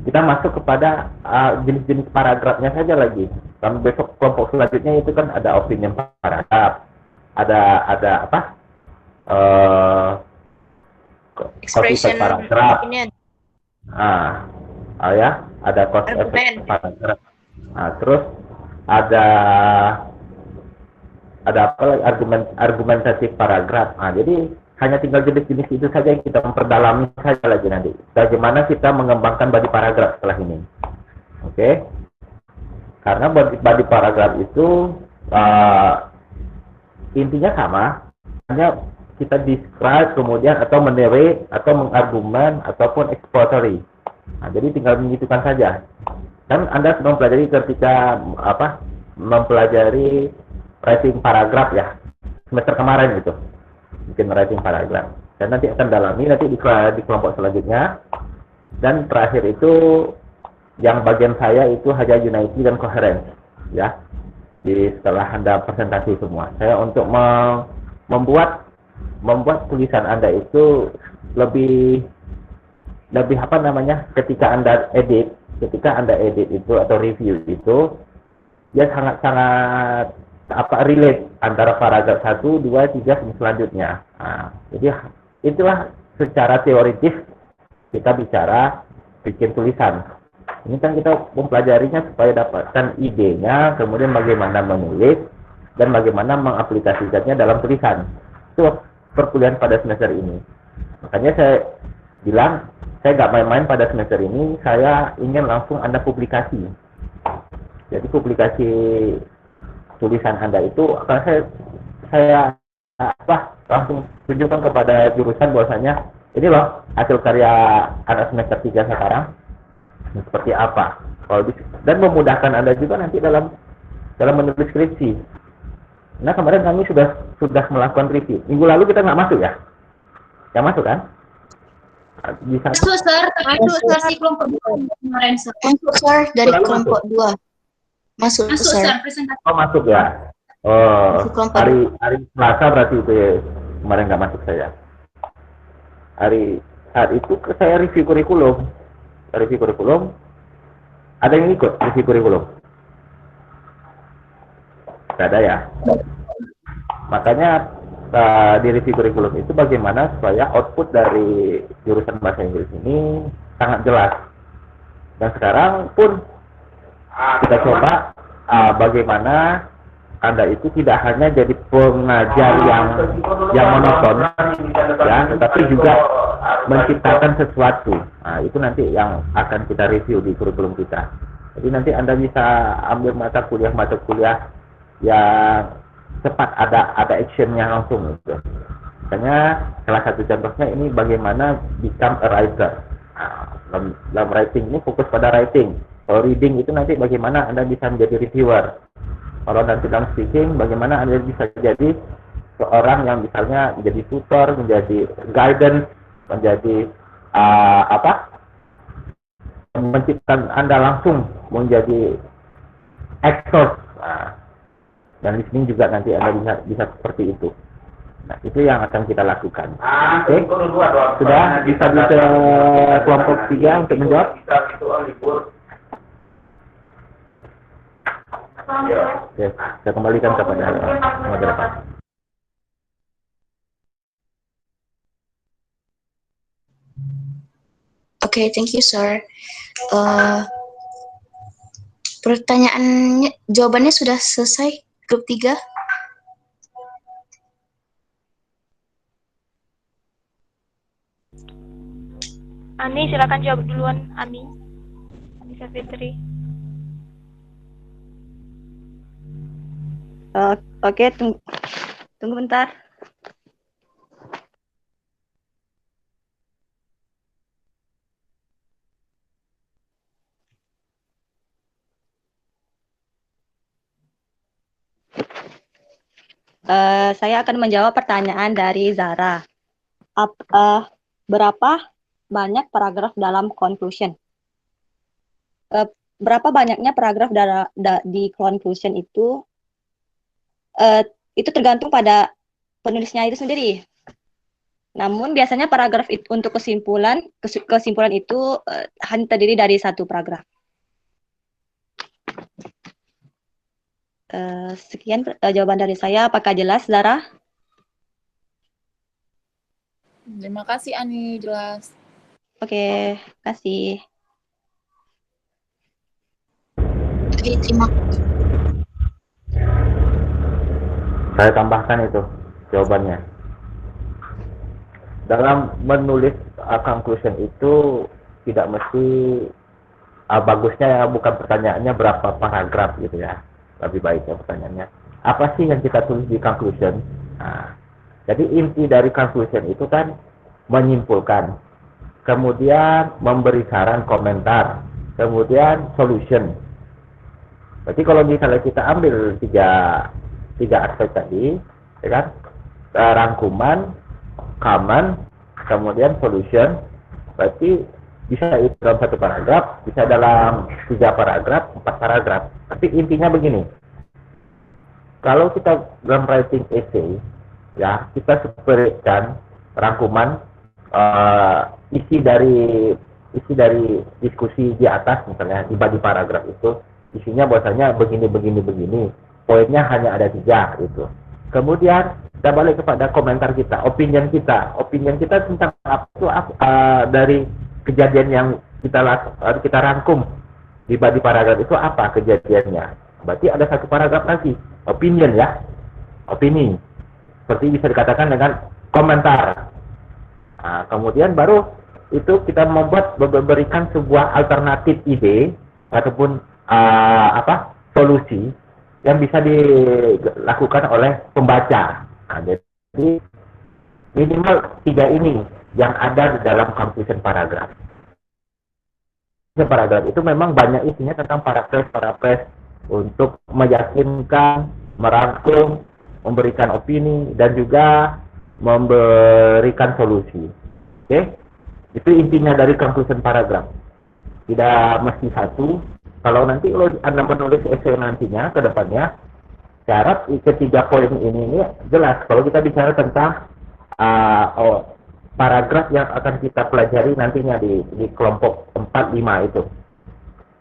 kita masuk kepada jenis-jenis paragrafnya saja lagi. Dan besok kelompok selanjutnya itu kan ada opinion paragraf, ada apa? Expression paragraf. opinion. Ya, ada cause effect paragraf. Nah, terus ada apa lagi, argumentatif paragraf. Nah, jadi hanya tinggal jenis-jenis itu saja yang kita memperdalami saja lagi nanti. Bagaimana kita mengembangkan body paragraf setelah ini. Oke. Karena body paragraf itu intinya sama, hanya kita describe kemudian atau menarrate atau mengargumen ataupun expository. Nah, jadi tinggal menghitungkan saja. Kan Anda sudah mempelajari ketika mempelajari writing paragraf ya, semester kemarin gitu, bikin writing paragraf. Dan nanti akan dalami nanti di kelompok selanjutnya. Dan terakhir itu yang bagian saya itu hanya unity dan coherence ya. Di setelah Anda presentasi semua, saya untuk membuat tulisan Anda itu lebih apa namanya, ketika Anda edit itu atau review itu ya sangat relate antara paragraf 1, 2, 3 selanjutnya. Nah, jadi itulah secara teoritis kita bicara bikin tulisan. Ini kan kita mempelajarinya supaya dapatkan idenya, kemudian bagaimana menulis dan bagaimana mengaplikasikannya dalam tulisan. Itu perkuliahan pada semester ini. Makanya saya bilang, saya nggak main-main pada semester ini, saya ingin langsung Anda publikasi. Jadi publikasi tulisan Anda itu akan saya langsung tunjukkan kepada jurusan bahwasanya ini loh hasil karya anak semester 3 sekarang seperti apa. Dan memudahkan Anda juga nanti dalam menulis skripsi. Nah, kemarin kami sudah melakukan review. Minggu lalu kita nggak masuk ya? Yang masuk kan? Bisa. Masuk, Sir. Masuk kelompok 2 kemarin, Sir. Masuk, Sir, dari kelompok 2. Masuk, Sir. Presentasi. Oh, masuk ya. Oh, hari Selasa berarti itu ya. Kemarin nggak masuk saya. Saat itu saya review kurikulum. Ada yang ikut review kurikulum? Nggak ada ya. Makanya di review kurikulum itu bagaimana supaya output dari jurusan bahasa Inggris ini sangat jelas. Dan sekarang pun kita coba bagaimana Anda itu tidak hanya jadi pengajar yang monoton, ya, tetapi juga menciptakan sesuatu. Nah, itu nanti yang akan kita review di kurikulum kita. Jadi nanti Anda bisa ambil mata kuliah yang cepat ada actionnya langsung gitu. Misalnya salah satu contohnya ini bagaimana become a writer. Nah, dalam writing ini fokus pada writing. Kalau reading itu nanti bagaimana Anda bisa menjadi reviewer. Kalau nanti dalam speaking, bagaimana Anda bisa jadi seorang yang misalnya menjadi tutor, menjadi guidance, menjadi menciptakan Anda langsung menjadi actor. Nah, dan di sini juga nanti Anda bisa seperti itu. Nah, itu yang akan kita lakukan. Oke, sudah bisa kelompok 3 untuk menjawab. Oke, saya kembalikan kepada moderator. Oke, thank you, Sir. Jawabannya sudah selesai, grup 3? Ani, silakan jawab duluan, Ani. Anissa Fitri. Oke, tunggu bentar. Saya akan menjawab pertanyaan dari Zara. Berapa banyak paragraf dalam conclusion? Berapa banyaknya paragraf di conclusion itu tergantung pada penulisnya itu sendiri. Namun biasanya paragraf itu, untuk kesimpulan itu hanya terdiri dari satu paragraf. Sekian jawaban dari saya. Apakah jelas, Zara? Terima kasih, Ani. Jelas. Oke, kasih. Oke, terima kasih. Saya tambahkan itu jawabannya. Dalam menulis conclusion itu tidak mesti bagusnya bukan pertanyaannya berapa paragraf gitu ya. Lebih baiknya pertanyaannya, apa sih yang kita tulis di conclusion? Nah, jadi inti dari conclusion itu kan menyimpulkan, kemudian memberi saran komentar, kemudian solution. Berarti kalau misalnya kita ambil tiga aspek tadi, ya kan, rangkuman, comment, kemudian solution, berarti bisa itu dalam satu paragraf, bisa dalam 3 paragraf, 4 paragraf. Tapi intinya begini, kalau kita dalam writing essay, ya kita sepertikan rangkuman isi dari diskusi di atas, misalnya di paragraf itu isinya bahwasanya begini, poinnya hanya ada 3 gitu. Kemudian kita balik kepada komentar kita, opinion kita tentang apa itu dari kejadian yang kita rangkum di paragraf itu apa kejadiannya. Berarti ada satu paragraf lagi, opinion ya, opini. Seperti bisa dikatakan dengan komentar. Nah, kemudian baru itu kita memberikan sebuah alternatif ide ataupun solusi yang bisa dilakukan oleh pembaca. Nah, jadi minimal 3 ini yang ada di dalam conclusion paragraf. Paragraf itu memang banyak isinya tentang paraphrase untuk meyakinkan, merangkum, memberikan opini, dan juga memberikan solusi. Oke? Itu intinya dari conclusion paragraf. Tidak mesti satu. Kalau nanti Anda menulis essay nantinya ke depannya, syarat ketiga poin ini jelas. Kalau kita bicara tentang paragraf yang akan kita pelajari nantinya di kelompok 4-5 itu.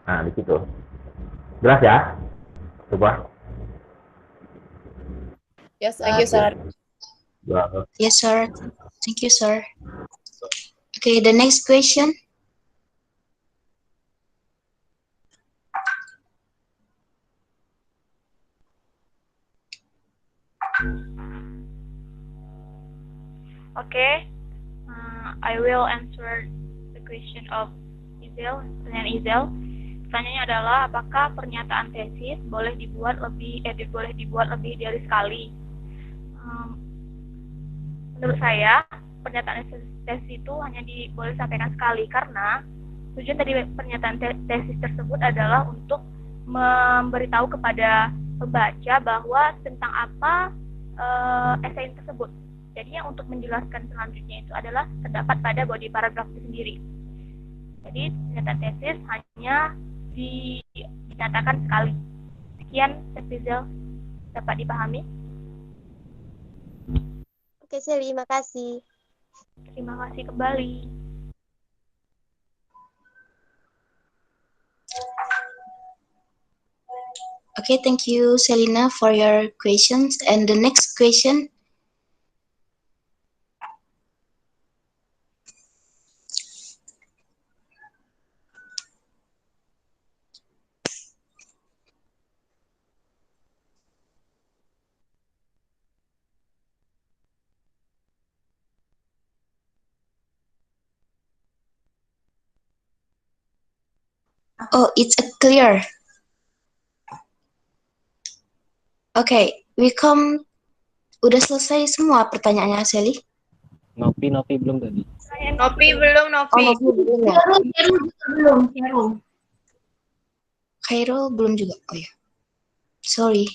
Nah, di situ. Jelas ya? Coba. Yes, thank you, sir. Yes, sir. Thank you, sir. Okay, the next question. Okay, I will answer the question of Izel, pertanyaan Izel. Pertanyaannya adalah apakah pernyataan tesis boleh dibuat lebih dari sekali? Menurut saya, pernyataan tesis itu hanya boleh disampaikan sekali karena tujuan dari pernyataan tesis tersebut adalah untuk memberitahu kepada pembaca bahwa tentang apa esai tersebut. Jadinya untuk menjelaskan selanjutnya itu adalah terdapat pada body paragraf itu sendiri. Jadi pernyataan tesis hanya dinyatakan sekali. Sekian, Rizal, dapat dipahami? Oke, Sally, terima kasih. Terima kasih kembali. Okay, thank you, Selina, for your questions. And the next question. Oh, it's clear. Okay, udah selesai semua pertanyaannya, Sally? Nopi belum tadi. Nopi belum, Nopi. Oh, Nopi belum ya? Khairul. Khairul belum juga. Oh ya. Sorry.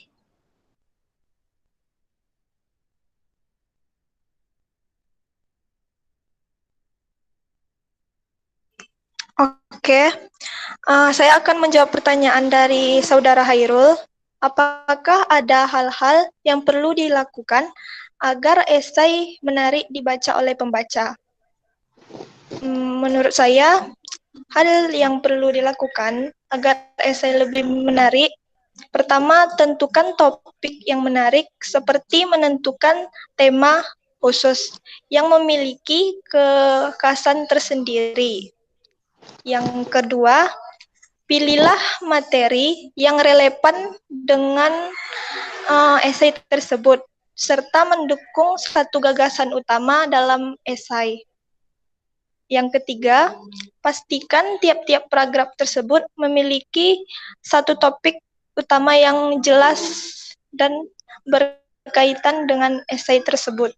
Oke, saya akan menjawab pertanyaan dari Saudara Hairul. Apakah ada hal-hal yang perlu dilakukan agar esai menarik dibaca oleh pembaca? Menurut saya, hal yang perlu dilakukan agar esai lebih menarik, pertama, tentukan topik yang menarik seperti menentukan tema khusus yang memiliki kekhasan tersendiri. Yang kedua, pilihlah materi yang relevan dengan esai tersebut, serta mendukung satu gagasan utama dalam esai. Yang ketiga, pastikan tiap-tiap paragraf tersebut memiliki satu topik utama yang jelas dan berkaitan dengan esai tersebut.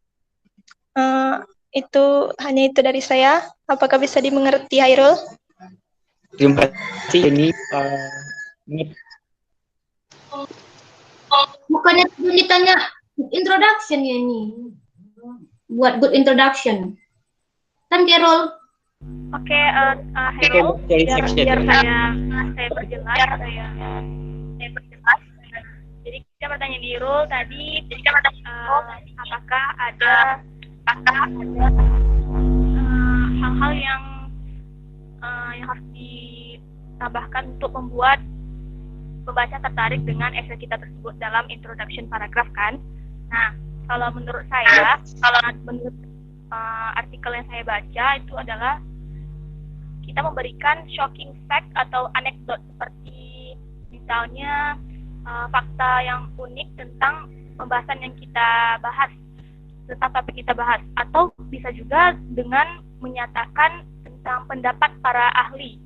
Hanya itu dari saya. Apakah bisa dimengerti, Hairul? Terima kasih ini. Bukannya ditanya introduction ya ini. Buat good introduction. Kan Carol? Oke, Hairul, biar saya berjelas. Jadi kita bertanya di Hairul tadi, apakah ada hal-hal yang harus ditambahkan untuk membuat pembaca tertarik dengan esai kita tersebut dalam introduction paragraph kan? Nah, kalau menurut saya, menurut artikel yang saya baca itu adalah kita memberikan shocking fact atau anekdot seperti misalnya fakta yang unik tentang pembahasan yang kita bahas, tentang topik kita bahas, atau bisa juga dengan menyatakan tentang pendapat para ahli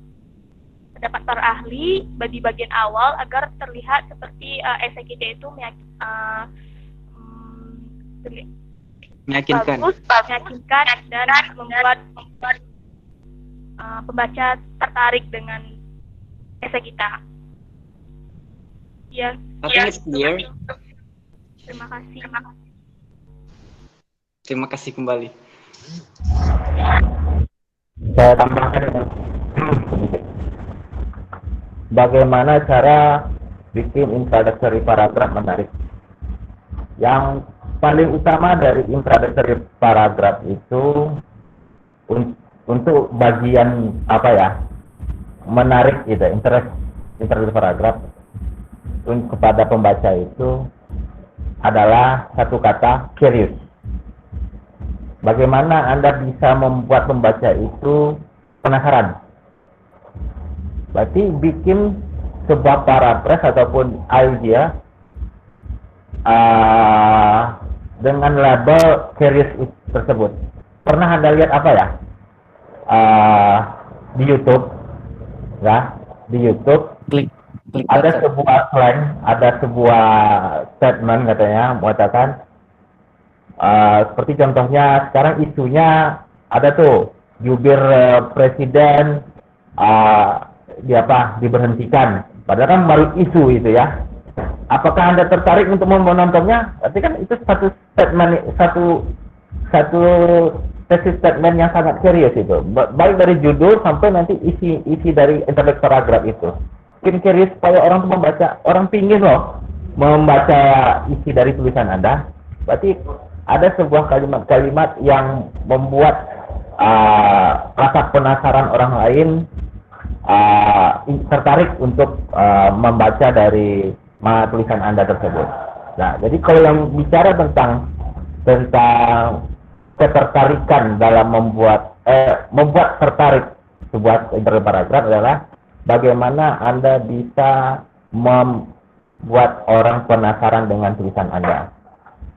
di bagian awal agar terlihat seperti esai kita itu meyakinkan dan membuat pembaca tertarik dengan esai kita. Ya. It's clear. Terima kasih. Terima kasih kembali. Saya tambahkan bagaimana cara bikin introductory paragraph menarik. Yang paling utama dari introductory paragraph itu untuk bagian menarik gitu, introductory paragraph kepada pembaca itu adalah satu kata, curious. Bagaimana Anda bisa membuat pembaca itu penasaran? Berarti bikin sebuah paragraf ataupun idea dengan label curious tersebut. Pernah Anda lihat apa ya? Di YouTube, ya, di YouTube ada sebuah slang, ada sebuah statement katanya mengatakan seperti contohnya sekarang isunya ada tuh jubir presiden diberhentikan, padahal kan baru isu itu ya. Apakah Anda tertarik untuk menontonnya? Berarti kan itu satu statement, satu tesis statement yang sangat serius itu, baik dari judul sampai nanti isi dari introductory paragraph itu. Bikin curious supaya orang membaca, orang pingin loh membaca isi dari tulisan Anda. Berarti ada sebuah kalimat-kalimat yang membuat rasa penasaran orang lain tertarik untuk membaca dari tulisan Anda tersebut. Nah, jadi kalau yang bicara tentang ketertarikan dalam membuat tertarik sebuah introductory paragraph adalah bagaimana Anda bisa membuat orang penasaran dengan tulisan Anda.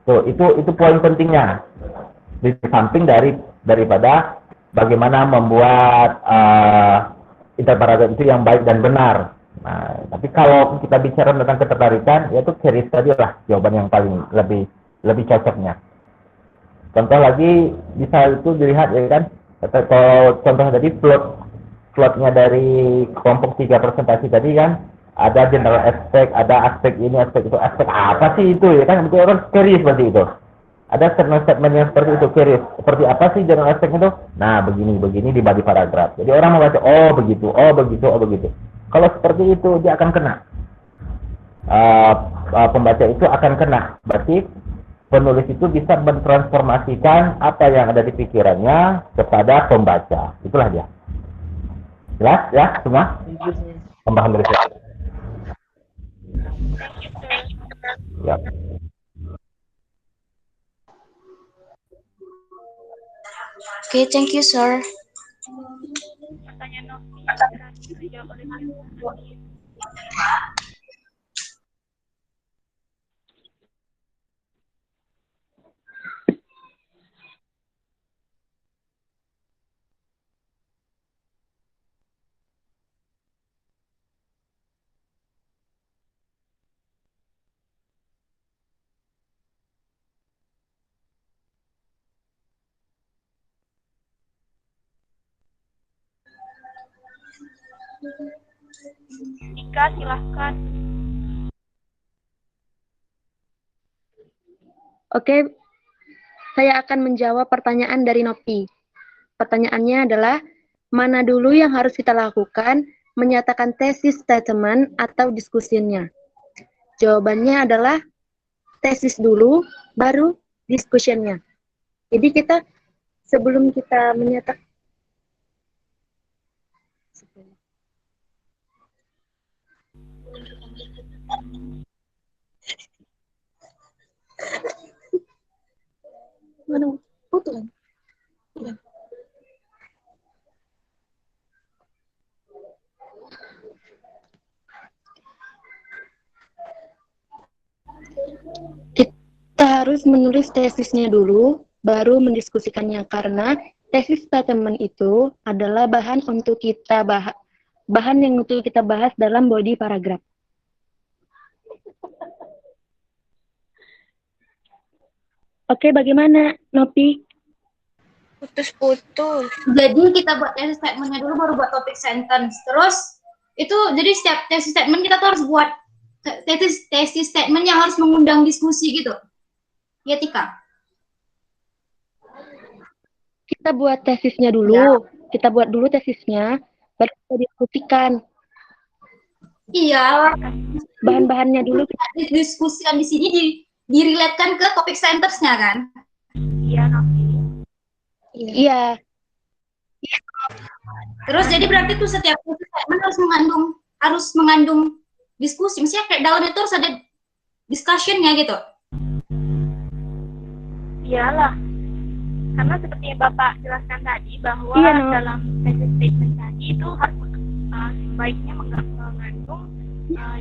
So, itu poin pentingnya. Di samping daripada bagaimana membuat introductory paragraph itu yang baik dan benar. Nah, tapi kalau kita bicara tentang ketertarikan, yaitu curious tadi lah jawaban yang paling lebih cocoknya. Contoh lagi bisa itu dilihat ya kan, kalau contoh tadi plotnya dari kelompok 3 presentasi tadi kan, ada general aspect, ada aspek ini, aspek itu, aspek apa sih itu ya kan, betul orang curious seperti itu. Ada statement-statement yang seperti itu, Kiris. Seperti apa sih general aspect itu? Nah, begini di body paragraph. Jadi orang membaca, oh begitu, oh begitu, oh begitu. Kalau seperti itu, dia akan kena. Pembaca itu akan kena. Berarti penulis itu bisa mentransformasikan apa yang ada di pikirannya kepada pembaca. Itulah dia. Jelas ya semua? Tambahan dari saya. Ya. Okay, thank you, sir. Ika, silahkan. Oke, saya akan menjawab pertanyaan dari Nopi. Pertanyaannya adalah, mana dulu yang harus kita lakukan menyatakan tesis statement atau diskusinya? Jawabannya adalah tesis dulu, baru discussion-nya. Jadi kita, sebelum kita menyatakan mana putus kan? Kita harus menulis tesisnya dulu, baru mendiskusikannya, karena tesis statement itu adalah bahan untuk kita bahan yang untuk kita bahas dalam body paragraph. Oke, bagaimana, Nopi? Putus-putus. Jadi kita buat tesis statement-nya dulu, baru buat topik sentence. Terus, itu jadi setiap tesis statement kita tuh harus buat tesis statement yang harus mengundang diskusi gitu. Ya, Tika? Kita buat tesisnya dulu. Ya. Kita buat dulu tesisnya, baru kita diskusikan. Iya. Bahan-bahannya dulu kita diskusikan di sini diriletkan ke topik sentence-nya kan? Iya, Nopi. Iya. Terus jadi berarti tuh setiap statement harus mengandung diskusi. Misalnya kayak dalam itu harus ada discussion-nya gitu. Iyalah. Karena seperti yang Bapak jelaskan tadi bahwa dalam tesis statement tadi itu harus sebaiknya mengandung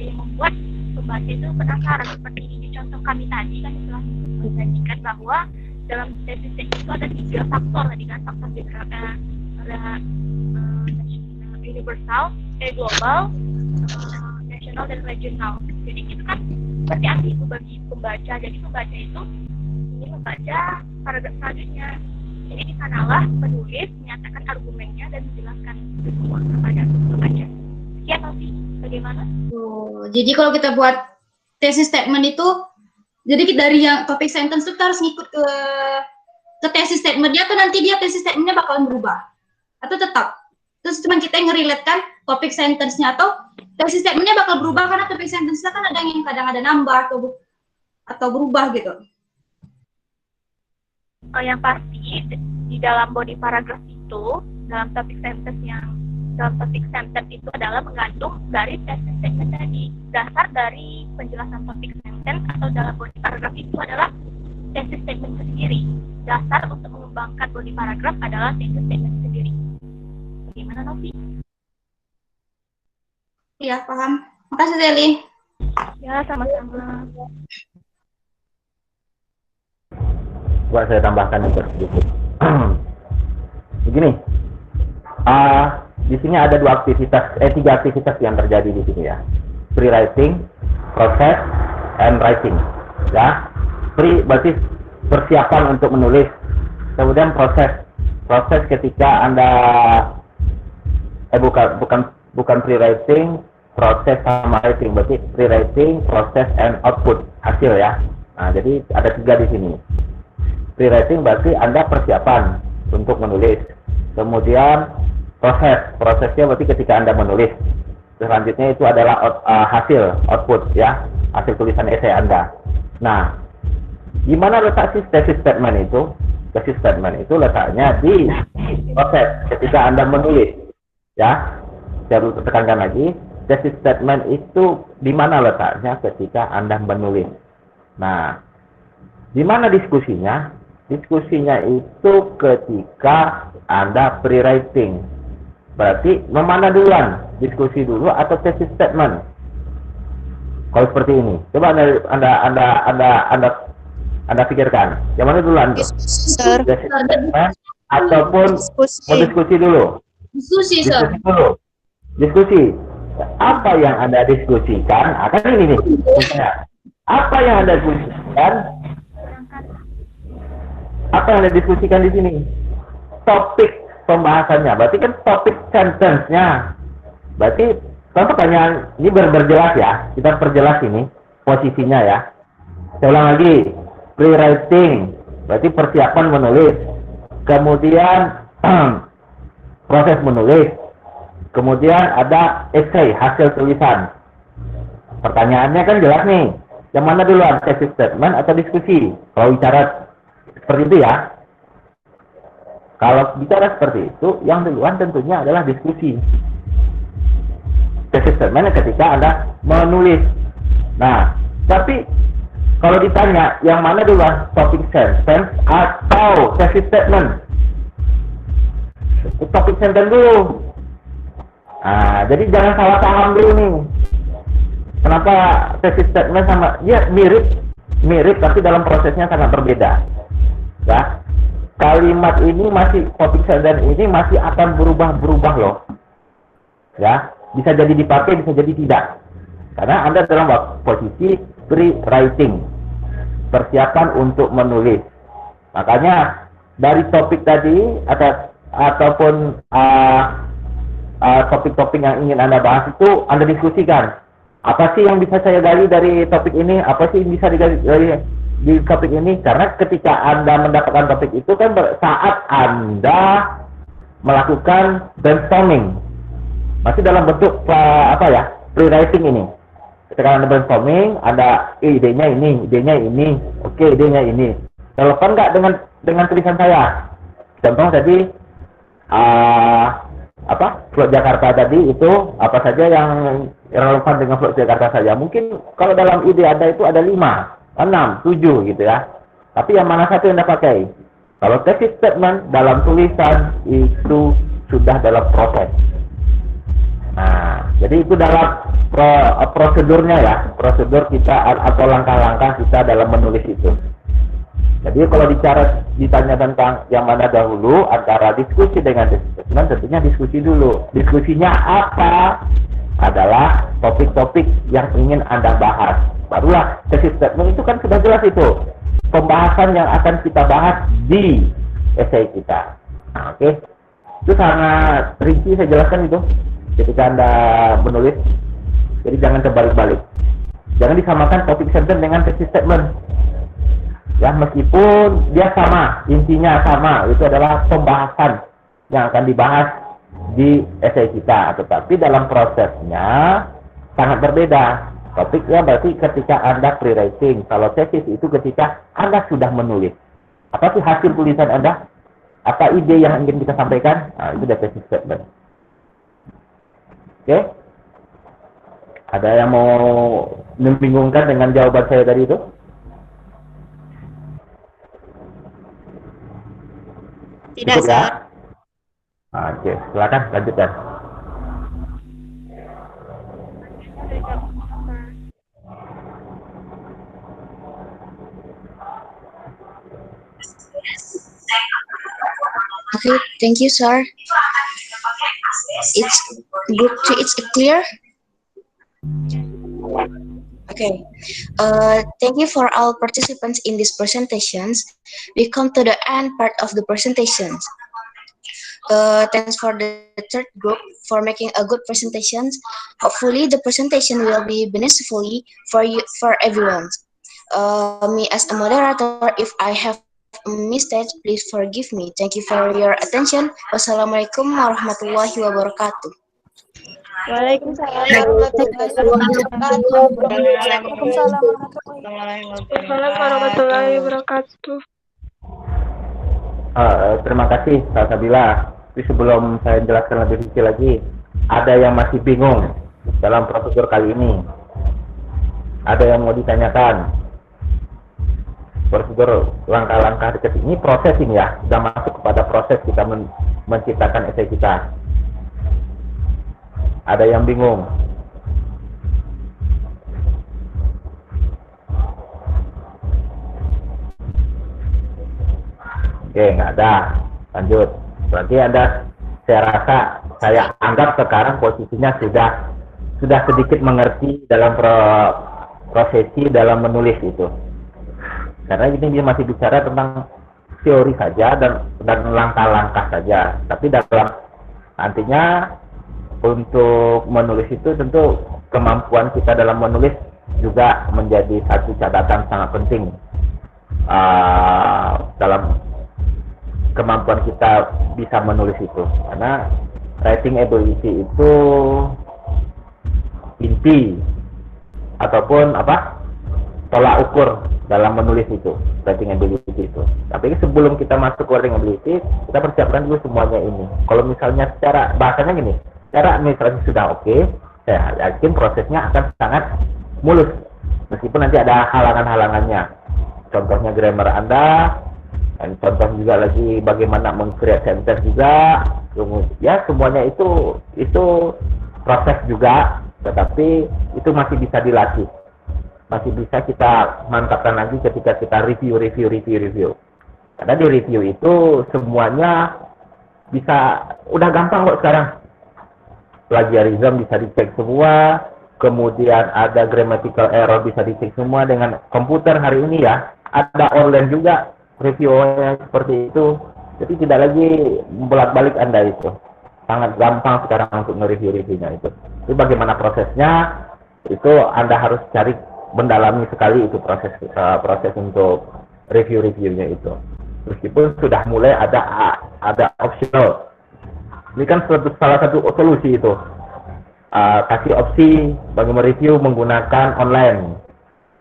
yang membuat pembaca itu penasaran, seperti di contoh kami tadi kan telah menjanjikan bahwa dalam tesis itu ada 3 faktor tadi kan, faktor ada universal, global, nasional dan regional. Jadi itu kan seperti ambigu bagi pembaca. Jadi pembaca itu ingin membaca paragraf selanjutnya. Jadi di sanalah penulis menyatakan argumennya dan menjelaskan semua kepada pembaca. Sekian Novi, bagaimana? Jadi kalau kita buat tesis statement itu, jadi dari yang topik sentence itu kita harus ngikut ke tesis statement-nya, atau nanti dia tesis statement-nya bakalan berubah? Atau tetap? Terus cuma kita yang nge-relate-kan topik sentence-nya, atau tesis statement-nya bakal berubah karena topik sentence-nya kan ada yang kadang ada nambah atau berubah gitu. Yang pasti di dalam body paragraph itu, dalam topik sentence itu adalah mengandung dari tesis statement tadi. Dasar dari penjelasan topik sentence atau dalam body paragraph itu adalah tesis statement sendiri. Dasar untuk mengembangkan body paragraph adalah tesis statement sendiri. Bagaimana, Novi? Iya, paham. Makasih, Zeli. Ya, sama-sama. Buat saya tambahkan itu sedikit. Begini, di sini ada 3 aktivitas yang terjadi di sini ya. Pre-writing, process, and writing. Ya, pre berarti persiapan untuk menulis. Kemudian proses ketika Anda bukan pre-writing, proses sama writing. Berarti pre-writing, proses, and output, hasil ya. Nah, jadi ada 3 di sini. Pre-writing berarti Anda persiapan untuk menulis. Kemudian prosesnya berarti ketika Anda menulis. Selanjutnya itu adalah hasil, output ya, hasil tulisan esai Anda. Nah, di mana letak thesis statement itu? Thesis statement itu letaknya di proses ketika Anda menulis. Ya, saya tekankan lagi, thesis statement itu di mana letaknya ketika Anda menulis. Nah, di mana diskusinya? Diskusinya itu ketika Anda pre-writing. Berarti memana duluan? Diskusi dulu atau thesis statement? Kalau seperti ini, coba Anda pikirkan. Yang mana duluan? Thesis statement ataupun diskusi dulu? Diskusi, Sir. Diskusi. Apa yang Anda diskusikan? Akan ini nih. Apa yang Anda diskusikan? Apa yang Anda diskusikan di sini? Topik pembahasannya. Berarti kan topik sentence-nya. Berarti kalau pertanyaan ini berjelas ya. Kita perjelas ini posisinya ya. Saya ulang lagi. Pre-writing. Berarti persiapan menulis. Kemudian proses menulis. Kemudian ada essay, hasil tulisan. Pertanyaannya kan jelas nih. Yang mana duluan? Thesis statement atau diskusi? Kalau bicara seperti itu ya. Kalau bicara seperti itu, yang duluan tentunya adalah diskusi. Thesis statement ketika Anda menulis. Nah, tapi kalau ditanya yang mana duluan, topic sentence atau thesis statement? Topic sentence dulu. Nah, jadi jangan salah paham dulu nih. Kenapa thesis statement sama ya mirip tapi dalam prosesnya sangat berbeda. Ya. Kalimat ini masih topik sentence ini masih akan berubah loh. Ya, bisa jadi dipakai, bisa jadi tidak. Karena Anda dalam posisi pre-writing. Persiapan untuk menulis. Makanya dari topik tadi ataupun topik-topik yang ingin Anda bahas itu Anda diskusikan. Apa sih yang bisa saya gali dari topik ini? Apa sih yang bisa digali dari di topik ini? Karena ketika Anda mendapatkan topik itu kan saat Anda melakukan brainstorming. Masih dalam bentuk pre-writing ini. Ketika Anda brainstorming, Anda idenya ini, oke, idenya ini. Relevan nggak dengan tulisan saya? Contoh tadi Float Jakarta tadi itu apa saja yang relevan dengan Float Jakarta saja. Mungkin kalau dalam ide Anda itu ada 5, 6, 7 gitu ya. Tapi yang mana satu yang Anda pakai? Kalau thesis statement dalam tulisan itu sudah dalam proses. Nah, jadi itu dalam prosedurnya ya, prosedur kita atau langkah-langkah kita dalam menulis itu. Jadi kalau ditanya tentang yang mana dahulu antara diskusi dengan thesis statement, tentunya diskusi dulu. Diskusinya apa? Adalah topik-topik yang ingin Anda bahas. Barulah thesis statement itu kan sudah jelas itu. Pembahasan yang akan kita bahas di esai kita. Nah, oke. Itu sangat rinci saya jelaskan itu ketika Anda menulis. Jadi jangan terbalik-balik. Jangan disamakan topik sentence dengan thesis statement. Ya, meskipun dia sama, intinya sama, itu adalah pembahasan yang akan dibahas di esai kita, tetapi dalam prosesnya sangat berbeda. Topiknya berarti ketika Anda pre-writing, kalau thesis itu ketika Anda sudah menulis. Apa sih hasil tulisan Anda? Apa ide yang ingin kita sampaikan? Nah, itu thesis statement. Oke? Ada yang mau membingungkan dengan jawaban saya tadi itu? Tidak, Cukup, ya? Oke, silakan lanjutkan. Okay, thank you, sir. It's group 3. It's clear. Okay. Thank you for all participants in these presentations. We come to the end part of the presentations. Thanks for the third group for making a good presentation. Hopefully, the presentation will be beneficial for everyone. Me as a moderator, if I have mistake, please forgive me. Thank you for your attention. Wassalamualaikum warahmatullahi wabarakatuh. Waalaikumsalam warahmatullahi wabarakatuh. Terima kasih, Kak Sabila. Tapi sebelum saya jelaskan lebih detail lagi, ada yang masih bingung dalam prosedur kali ini. Ada yang mau ditanyakan? Prosedur langkah-langkah dekat ini proses ini ya, sudah masuk kepada proses kita menciptakan esai kita. Ada yang bingung? Oke, nggak ada. Lanjut. Berarti saya rasa, saya anggap sekarang posisinya sudah sedikit mengerti dalam prosesi dalam menulis itu. Karena ini dia masih bicara tentang teori saja dan langkah-langkah saja. Tapi dalam nantinya untuk menulis itu tentu kemampuan kita dalam menulis juga menjadi satu catatan sangat penting dalam kemampuan kita bisa menulis itu. Karena writing ability itu inti ataupun tolak ukur dalam menulis itu, writing ability itu. Tapi sebelum kita masuk ke writing ability, kita persiapkan dulu semuanya ini. Kalau misalnya secara bahasanya gini, secara administrasi sudah oke, saya yakin prosesnya akan sangat mulus. Meskipun nanti ada halangan-halangannya. Contohnya grammar Anda, dan contoh juga lagi bagaimana meng-create sentence juga. Ya semuanya itu proses juga, tetapi itu masih bisa dilatih. Masih bisa kita mantapkan lagi ketika kita review. Karena di review itu semuanya bisa, udah gampang kok sekarang. Plagiarism bisa dicek semua, kemudian ada grammatical error bisa dicek semua dengan komputer hari ini ya. Ada online juga reviewnya seperti itu. Jadi tidak lagi bolak-balik Anda itu. Sangat gampang sekarang untuk nge-review-reviewnya itu. Jadi bagaimana prosesnya, itu Anda harus cari, mendalami sekali itu proses untuk review-reviewnya itu. Meskipun sudah mulai ada optional. Ini kan salah satu solusi itu. Kasih opsi bagi mereview menggunakan online.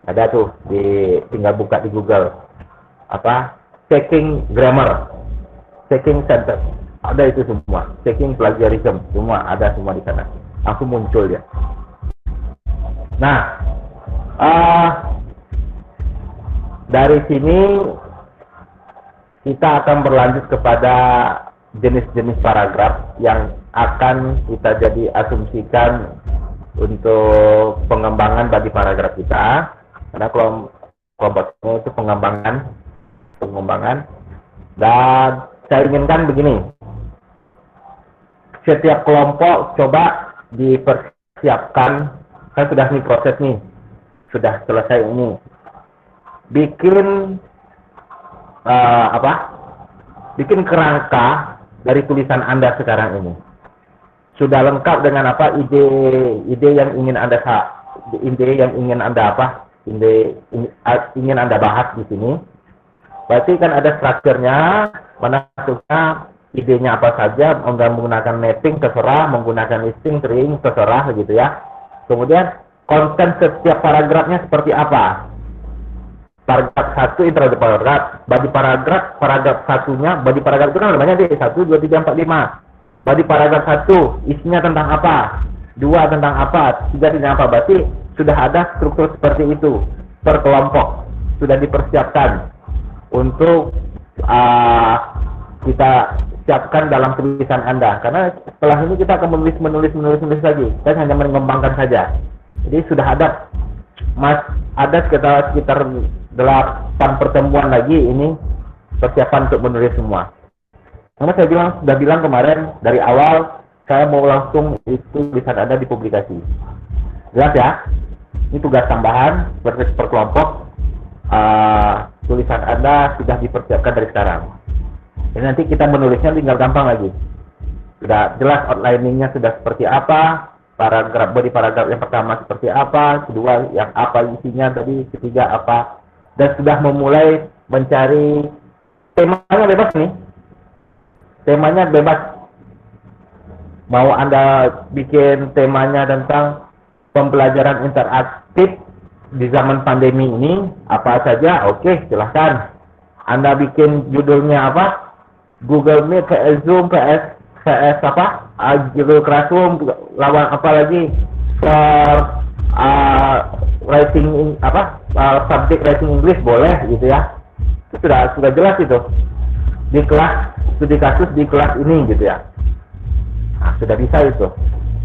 Ada tuh, tinggal buka di Google. Checking grammar, checking sentence. Ada itu semua. Checking plagiarism, semua ada semua di sana. Langsung muncul ya. Nah, dari sini kita akan berlanjut kepada jenis-jenis paragraf yang akan kita jadi asumsikan untuk pengembangan bagi paragraf kita. Karena kelompoknya itu pengembangan. Dan saya inginkan begini, setiap kelompok coba dipersiapkan. Kan sudah nih proses nih, sudah selesai ini. Bikin bikin kerangka dari tulisan Anda sekarang ini. Sudah lengkap dengan ide yang ingin Anda ingin Anda bahas di sini. Berarti kan ada strukturnya, masuknya idenya apa saja, menggunakan mapping terserah, menggunakan listing, string terserah gitu ya. Kemudian konten setiap paragrafnya seperti apa? Paragraf 1 introduksi paragraf, body paragraf satunya, body paragraf itu kan namanya 1, 2, 3, 4, 5. Body paragraf 1 isinya tentang apa? 2 tentang apa? 3 tentang apa? Berarti sudah ada struktur seperti itu per kelompok, sudah dipersiapkan untuk kita siapkan dalam tulisan Anda. Karena setelah ini kita akan menulis lagi. Kita hanya mengembangkan saja. Jadi sudah ada sekitar 8 pertemuan lagi ini persiapan untuk menulis semua. Karena saya sudah bilang kemarin dari awal saya mau langsung itu tulisan Anda dipublikasi. Jelas ya? Ini tugas tambahan per kelompok. Tulisan Anda sudah dipersiapkan dari sekarang. Jadi nanti kita menulisnya tinggal gampang lagi. Sudah jelas outlining-nya sudah seperti apa, body paragraf yang pertama seperti apa, kedua yang apa isinya tadi, ketiga apa, dan sudah memulai mencari temanya bebas nih. Temanya bebas. Mau Anda bikin temanya tentang pembelajaran interaktif di zaman pandemi ini, apa saja, oke, silahkan. Anda bikin judulnya apa? Google Meet, PS Zoom, PS apa? Google Classroom, lawan apa lagi? Writing subject writing English boleh gitu ya. Itu sudah jelas itu. Di kelas studi kasus di kelas ini gitu ya. Nah, sudah bisa itu.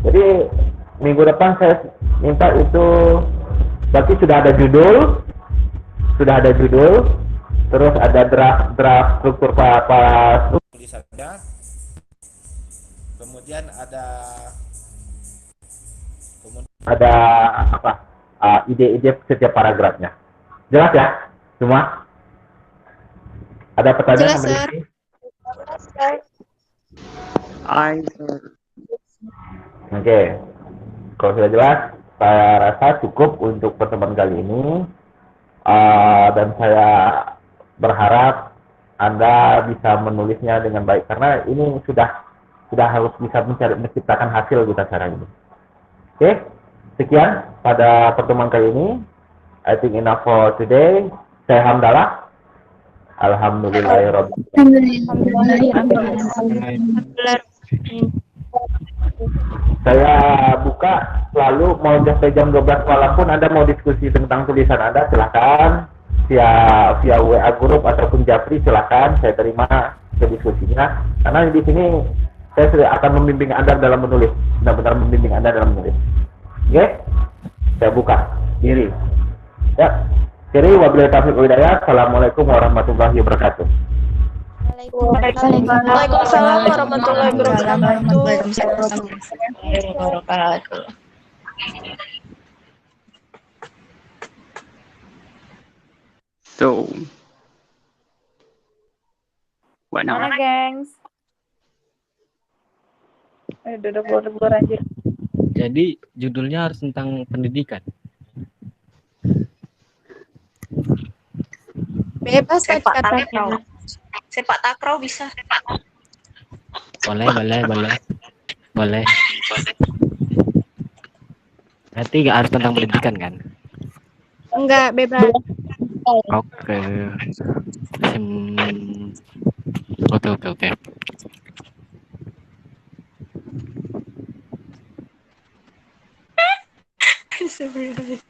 Jadi minggu depan saya minta itu berarti sudah ada judul, terus ada draft struktur tulis saja. Kemudian ada apa? Ide-ide setiap paragrafnya. Jelas ya semua? Ada pertanyaan? Jelas, Sir. Oke. Kalau sudah jelas, saya rasa cukup untuk pertemuan kali ini. Dan saya berharap Anda bisa menulisnya dengan baik karena ini sudah harus bisa menciptakan hasil kita sekarang ini. Oke, sekian pada pertemuan kali ini. I think enough for today. Saya Hamdalah. Alhamdulillahirabbil alamin. Saya buka selalu mau sampai jam 12 walaupun Anda mau diskusi tentang tulisan Anda silahkan via WA grup ataupun Japri silahkan saya terima ke diskusinya karena di sini saya sudah akan membimbing Anda dalam menulis, benar-benar membimbing Anda dalam menulis. Oke? Saya buka diri. Ya. Jadi wabillahi taufiq wal hidayah. Assalamualaikum warahmatullahi wabarakatuh. Waalaikumsalam warahmatullahi wabarakatuh. So, what now? Mana, gengs? Duduk anjir. Jadi judulnya harus tentang pendidikan. Bebas Sepak katanya. takraw. Sepak takraw bisa. Boleh. Berarti nggak harus tentang pendidikan kan? Enggak, bebas. Oke. Oke. Sebenarnya.